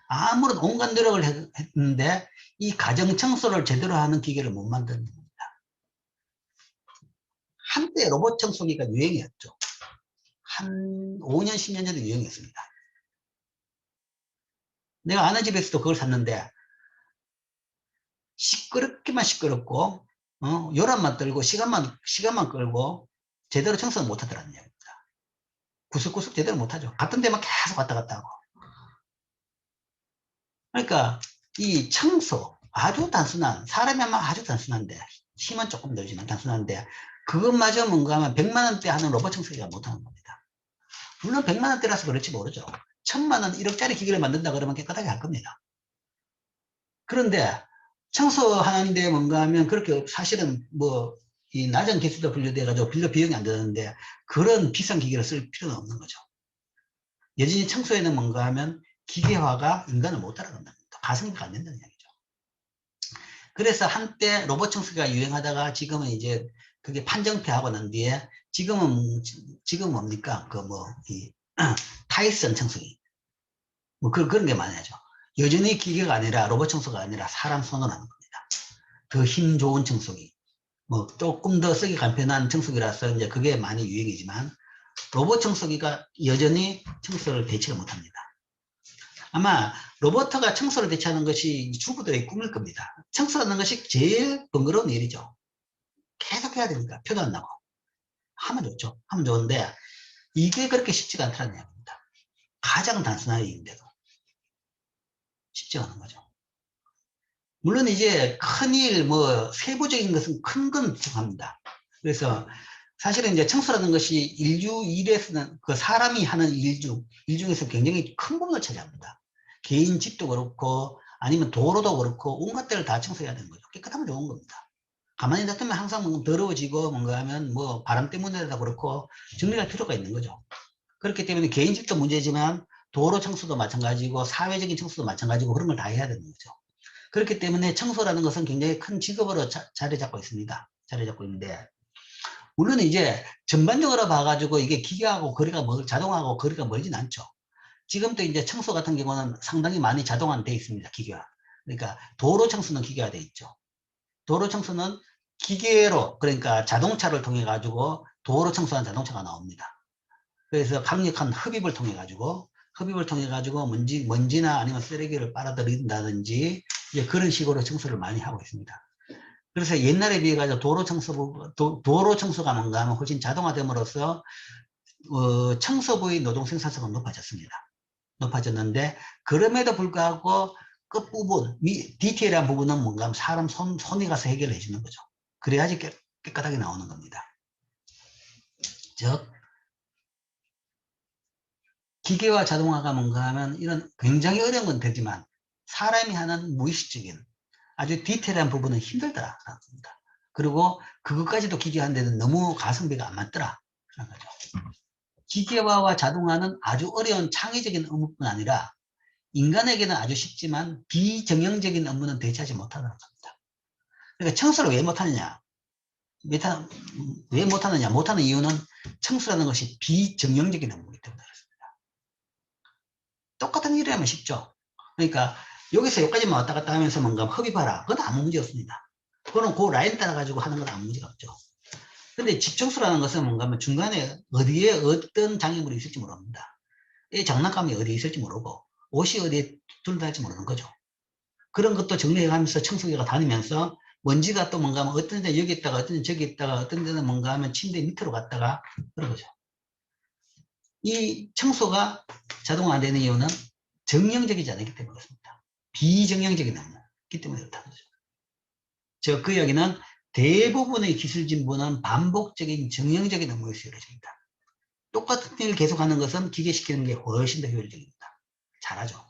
아무런 온갖 노력을 했는데 이 가정 청소를 제대로 하는 기계를 못 만드는 겁니다. 한때 로봇 청소기가 유행이었죠. 한 5년, 10년 전에 유행했습니다. 내가 아는 집에서도 그걸 샀는데 시끄럽기만 시끄럽고 요란만 떨고 시간만 끌고 제대로 청소는 못 하더라는 얘기입니다. 구석구석 제대로 못 하죠. 같은 데만 계속 왔다 갔다 하고. 그러니까 이 청소 아주 단순한 사람이 하면 아주 단순한데 힘은 조금 들지만 단순한데 그것마저 뭔가 하면 100만 원대 하는 로봇 청소기가 못하는 겁니다. 물론 100만 원대라서 그렇지 모르죠. 1000만 원 1억짜리 기계를 만든다 그러면 깨끗하게 할 겁니다. 그런데 청소하는데 뭔가 하면 그렇게 사실은 뭐 이 낮은 기술도 분류돼 가지고 빌려 비용이 안 드는데 그런 비싼 기계를 쓸 필요는 없는 거죠. 여전히 청소에는 뭔가 하면 기계화가 인간을 못 따라간다는 겁니다. 가성비가 안 된다는 이야기죠. 그래서 한때 로봇 청소기가 유행하다가 지금은 이제 그게 판정폐하고 난 뒤에 지금 뭡니까? 그 뭐 이 타이슨 청소기 뭐 그런 게 많아져. 여전히 기계가 아니라 로봇 청소가 아니라 사람 손으로 하는 겁니다. 더 힘 좋은 청소기. 뭐 조금 더 쓰기 간편한 청소기라서 이제 그게 많이 유행이지만 로봇 청소기가 여전히 청소를 대체를 못합니다. 아마 로봇가 청소를 대체하는 것이 주부들의 꿈일 겁니다. 청소하는 것이 제일 번거로운 일이죠. 계속 해야 되니까 표도 안 나고 하면 좋죠. 하면 좋은데 이게 그렇게 쉽지가 않다는 이야기입니다. 가장 단순한 일인데도 쉽지 않은 거죠. 물론 이제 큰일 뭐 세부적인 것은 큰 건 부족합니다. 그래서 사실은 이제 청소라는 것이 인류 일에서는 그 사람이 하는 일 중에서 굉장히 큰 부분을 차지합니다. 개인 집도 그렇고 아니면 도로도 그렇고 온갖 데를 다 청소해야 되는 거죠. 깨끗하면 좋은 겁니다. 가만히 놔두면 항상 뭔가 더러워지고 뭔가 하면 뭐 바람 때문에도 그렇고 정리할 필요가 있는 거죠. 그렇기 때문에 개인 집도 문제지만 도로 청소도 마찬가지고 사회적인 청소도 마찬가지고 그런 걸 다 해야 되는 거죠. 그렇기 때문에 청소라는 것은 굉장히 큰 직업으로 자리 잡고 있습니다. 자리 잡고 있는데 물론 이제 전반적으로 봐가지고 이게 기계하고 거리가 자동하고 거리가 멀진 않죠. 지금도 이제 청소 같은 경우는 상당히 많이 자동화돼 있습니다. 기계화. 그러니까 도로 청소는 기계화돼 있죠. 도로 청소는 기계로 그러니까 자동차를 통해 가지고 도로 청소한 자동차가 나옵니다. 그래서 강력한 흡입을 통해 가지고 먼지나 아니면 쓰레기를 빨아들인다든지 이제 그런 식으로 청소를 많이 하고 있습니다. 그래서 옛날에 비해 가지고 도로 청소가 뭔가 하면 훨씬 자동화됨으로써 청소부의 노동 생산성은 높아졌는데 그럼에도 불구하고 끝부분 디테일한 부분은 뭔가 하면 사람 손이 가서 해결해 주는 거죠. 그래야지 깨끗하게 나오는 겁니다. 즉 기계와 자동화가 뭔가 하면 이런 굉장히 어려운 건 되지만 사람이 하는 무의식적인 아주 디테일한 부분은 힘들더라라는 겁니다. 그리고 그것까지도 기계화하는데는 너무 가성비가 안 맞더라 라는 거죠. 기계화와 자동화는 아주 어려운 창의적인 업무뿐 아니라 인간에게는 아주 쉽지만 비정형적인 업무는 대체하지 못하는 겁니다. 그러니까 청소를 왜 못하느냐? 왜 못하느냐? 못하는 이유는 청소라는 것이 비정형적인 업무이기 때문에 그렇습니다. 똑같은 일을 하면 쉽죠. 그러니까 여기서 여기까지만 왔다 갔다 하면서 뭔가 흡입하라. 그건 아무 문제 없습니다. 그거는 그 라인 따라가지고 하는 건 아무 문제가 없죠. 근데 집청소라는 것은 뭔가 하면 중간에 어디에 어떤 장애물이 있을지 모릅니다. 이 장난감이 어디에 있을지 모르고 옷이 어디에 둘러달지 모르는 거죠. 그런 것도 정리해가면서 청소기가 다니면서 먼지가 또 뭔가 하면 어떤 데 여기 있다가 어떤 데 저기 있다가 어떤 데는 뭔가 하면 침대 밑으로 갔다가 그런 거죠. 이 청소가 자동화되는 이유는 정형적이지 않기 때문에 그렇습니다. 비정형적인 업무이기 때문에 그렇다는 거죠. 즉, 그 이야기는 대부분의 기술 진보는 반복적인 정형적인 업무에서 이루어집니다. 똑같은 일을 계속하는 것은 기계시키는 게 훨씬 더 효율적입니다. 잘하죠.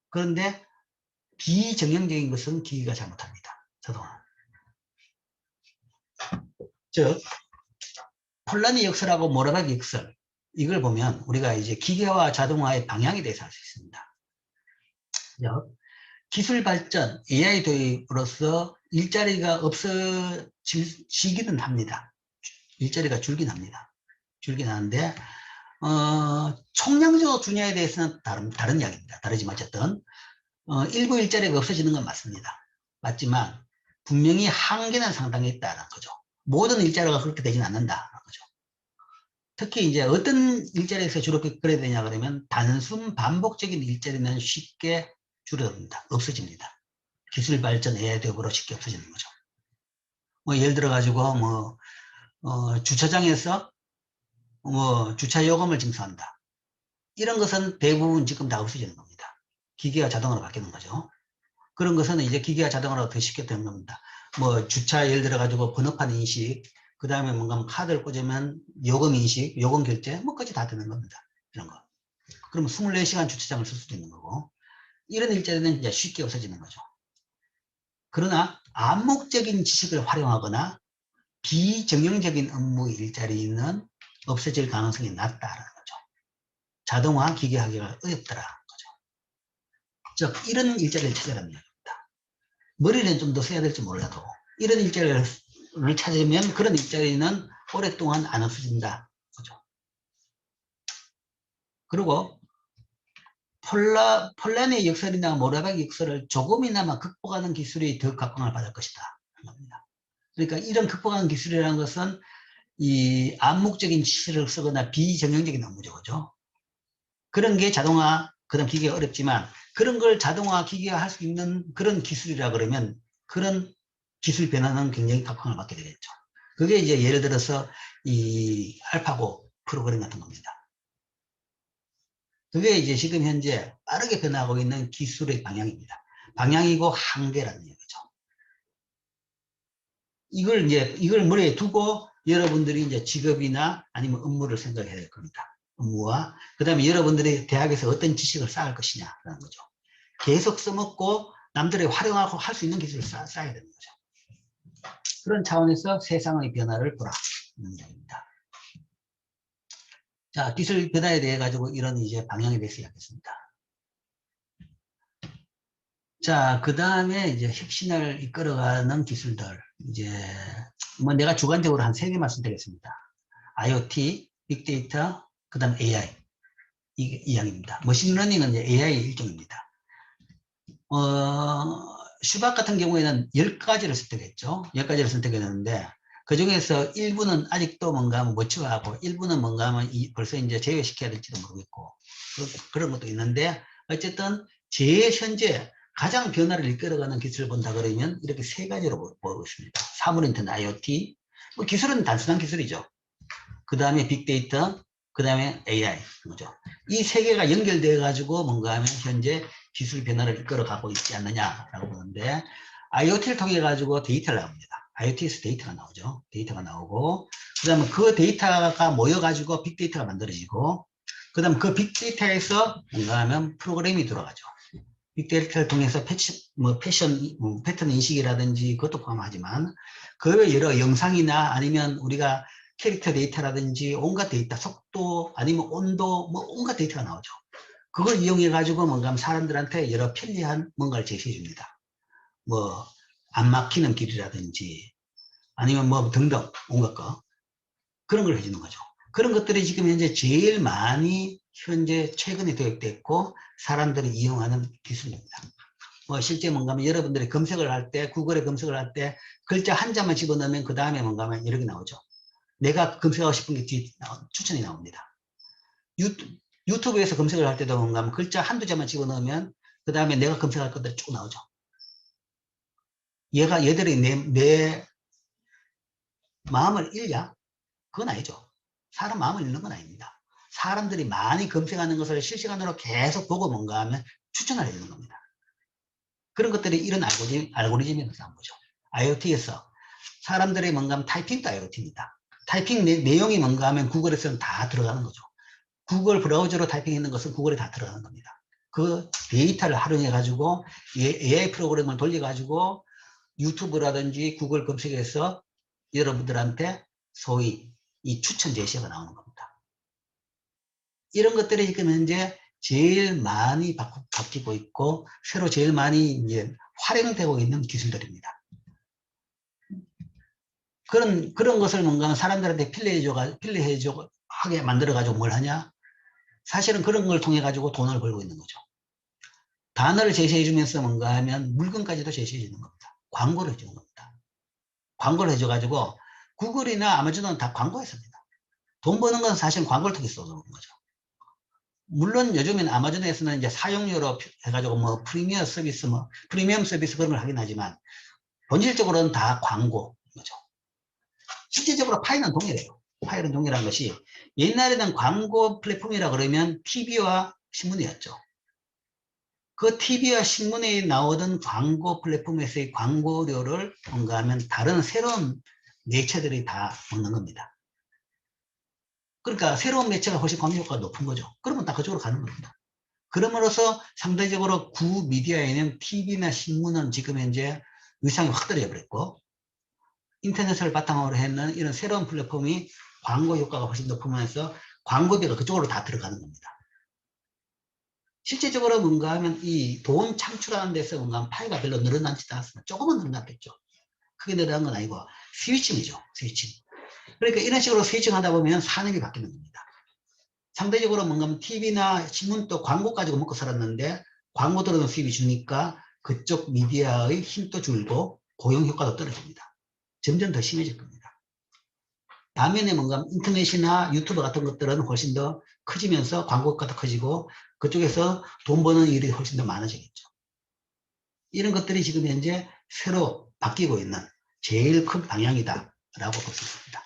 그런데 비정형적인 것은 기계가 잘못합니다. 자동화. 즉, 폴란의 역설하고 모라박의 역설 이걸 보면 우리가 이제 기계와 자동화의 방향에 대해서 알 수 있습니다. 기술 발전, AI 도입으로서 일자리가 없어지기는 합니다. 일자리가 줄긴 합니다. 줄긴 하는데 총량적 분야에 대해서는 다른 이야기입니다. 다르지만 어쨌든 일부 일자리가 없어지는 건 맞습니다. 맞지만 분명히 한계는 상당히 있다는 거죠. 모든 일자리가 그렇게 되지는 않는다는 거죠. 특히 이제 어떤 일자리에서 주로 그래야 되냐 그러면 단순 반복적인 일자리는 쉽게 줄어듭니다. 없어집니다. 기술 발전 AI 도입으로 쉽게 없어지는 거죠. 뭐 예를 들어 가지고 뭐 주차장에서 뭐 주차 요금을 징수한다. 이런 것은 대부분 지금 다 없어지는 겁니다. 기계와 자동으로 바뀌는 거죠. 그런 것은 이제 기계와 자동으로 더 쉽게 되는 겁니다. 뭐 주차 예를 들어 가지고 번호판 인식, 그 다음에 뭔가 카드를 꽂으면 요금 인식, 요금 결제, 뭐까지 다 되는 겁니다. 이런 거. 그러면 24시간 주차장을 쓸 수도 있는 거고, 이런 일자리는 이제 쉽게 없어지는 거죠. 그러나 암묵적인 지식을 활용하거나 비정형적인 업무 일자리는 없어질 가능성이 낮다라는 거죠. 자동화, 기계화가 어렵더라는 거죠. 즉 이런 일자리를 찾으라는 얘기입니다. 머리는 좀 더 써야 될지 몰라도 이런 일자리를 찾으면 그런 일자리는 오랫동안 안 없어진다. 그죠? 그리고 폴란의 역설이나 모라박의 역설을 조금이나마 극복하는 기술이 더 각광을 받을 것이다. 그러니까 이런 극복하는 기술이라는 것은 이 암묵적인 지시를 쓰거나 비정형적인 업무죠. 그죠? 그런 게 자동화, 그다음 기계가 어렵지만 그런 걸 자동화, 기계화 할 수 있는 그런 기술이라 그러면 그런 기술 변화는 굉장히 각광을 받게 되겠죠. 그게 이제 예를 들어서 이 알파고 프로그램 같은 겁니다. 그게 이제 지금 현재 빠르게 변화하고 있는 기술의 방향입니다. 방향이고 한계라는 얘기죠. 이걸 머리에 두고 여러분들이 이제 직업이나 아니면 업무를 생각해야 될 겁니다. 업무와, 그 다음에 여러분들이 대학에서 어떤 지식을 쌓을 것이냐라는 거죠. 계속 써먹고 남들이 활용하고 할 수 있는 기술을 쌓아야 되는 거죠. 그런 차원에서 세상의 변화를 보라는 얘기입니다. 자, 기술 변화에 대해 가지고 이런 이제 방향에 대해서 이야기했습니다. 자, 그 다음에 이제 혁신을 이끌어가는 기술들. 이제, 뭐 내가 주관적으로 한 3개 말씀드리겠습니다. IoT, 빅데이터, 그 다음 AI. 이게 이야기입니다. 머신러닝은 이제 AI 일종입니다. 슈박 같은 경우에는 10가지를 선택했죠. 10가지를 선택했는데, 그 중에서 일부는 아직도 뭔가 하면 머치화하고, 일부는 뭔가 하면 벌써 이제 제외시켜야 될지도 모르겠고, 그런 것도 있는데, 어쨌든, 현재 가장 변화를 이끌어가는 기술을 본다 그러면 이렇게 3가지로 보고 있습니다. 사물인터넷 IoT, 뭐 기술은 단순한 기술이죠. 그 다음에 빅데이터, 그 다음에 AI. 그죠? 이 3개가 연결되어 가지고 뭔가 하면 현재 기술 변화를 이끌어가고 있지 않느냐라고 보는데, IoT를 통해 가지고 데이터를 나옵니다. IoT에서 데이터가 나오죠. 데이터가 나오고, 그 다음에 그 데이터가 모여가지고 빅데이터가 만들어지고, 그 다음에 그 빅데이터에서 뭔가 하면 프로그램이 들어가죠. 빅데이터를 통해서 패턴 인식이라든지 그것도 포함하지만, 그 외 여러 영상이나 아니면 우리가 캐릭터 데이터라든지 온갖 데이터, 속도 아니면 온도, 뭐 온갖 데이터가 나오죠. 그걸 이용해 가지고 뭔가 사람들한테 여러 편리한 뭔가를 제시해 줍니다. 뭐 안 막히는 길이라든지 아니면 뭐 등등 온갖 거 그런 걸 해주는 거죠. 그런 것들이 지금 현재 제일 많이 현재 최근에 도입됐고 사람들이 이용하는 기술입니다. 뭐 실제 뭔가 하면 여러분들이 검색을 할 때, 구글에 검색을 할 때 글자 한 자만 집어넣으면 그 다음에 뭔가 하면 이렇게 나오죠. 내가 검색하고 싶은 게 추천이 나옵니다. 유튜브에서 검색을 할 때도 뭔가 하면 글자 한두 자만 집어넣으면 그 다음에 내가 검색할 것들이 쭉 나오죠. 얘들이 내 마음을 읽냐? 그건 아니죠. 사람 마음을 읽는 건 아닙니다. 사람들이 많이 검색하는 것을 실시간으로 계속 보고 뭔가 하면 추천을 해주는 겁니다. 그런 것들이 이런 알고리즘에서 나온 거죠. IoT에서 사람들이 뭔가 하면 타이핑도 IoT입니다. 타이핑 내용이 뭔가 하면 구글에서는 다 들어가는 거죠. 구글 브라우저로 타이핑했는 것은 구글에 다 들어가는 겁니다. 그 데이터를 활용해 가지고 AI 프로그램을 돌려 가지고 유튜브라든지 구글 검색에서 여러분들한테 소위 이 추천 제시가 나오는 겁니다. 이런 것들이 지금 현재 제일 많이 바뀌고 있고 새로 제일 많이 이제 활용되고 있는 기술들입니다. 그런 것을 뭔가 사람들한테 편리하게 만들어가지고 뭘 하냐? 사실은 그런 걸 통해 가지고 돈을 벌고 있는 거죠. 단어를 제시해 주면서 뭔가 하면 물건까지도 제시해 주는 겁니다. 광고를 해주는 겁니다. 광고를 해줘가지고 구글이나 아마존은 다 광고했습니다. 돈 버는 건 사실 광고를 통해서 쏘는 거죠. 물론 요즘엔 아마존에서는 이제 사용료로 해가지고 뭐 프리미엄 서비스 그런 걸 하긴 하지만 본질적으로는 다 광고인 거죠. 실질적으로 파일은 동일해요. 파일은 동일한 것이 옛날에는 광고 플랫폼이라 그러면 TV와 신문이었죠. 그 TV와 신문에 나오던 광고 플랫폼에서의 광고료를 뭔가 하면 다른 새로운 매체들이 다 먹는 겁니다. 그러니까 새로운 매체가 훨씬 광고 효과가 높은 거죠. 그러면 다 그쪽으로 가는 겁니다. 그럼으로써 상대적으로 구 미디어에는 TV나 신문은 지금 현재 위상이 확 떨어져 버렸고, 인터넷을 바탕으로 했는 이런 새로운 플랫폼이 광고 효과가 훨씬 높으면서 광고비가 그쪽으로 다 들어가는 겁니다. 실제적으로 뭔가 하면 이 돈 창출하는 데서 뭔가 하면 파이가 별로 늘어나지도 않습니다. 조금은 늘어났겠죠. 크게 늘어난 건 아니고 스위칭이죠. 스위칭. 그러니까 이런 식으로 스위칭 하다 보면 산업이 바뀌는 겁니다. 상대적으로 뭔가 TV나 신문도 광고 가지고 먹고 살았는데 광고 들어오는 수입이 주니까 그쪽 미디어의 힘도 줄고 고용 효과도 떨어집니다. 점점 더 심해질 겁니다. 반면에 뭔가 인터넷이나 유튜브 같은 것들은 훨씬 더 커지면서 광고 효과도 커지고 그쪽에서 돈 버는 일이 훨씬 더 많아지겠죠. 이런 것들이 지금 현재 새로 바뀌고 있는 제일 큰 방향이다라고 볼 수 있습니다.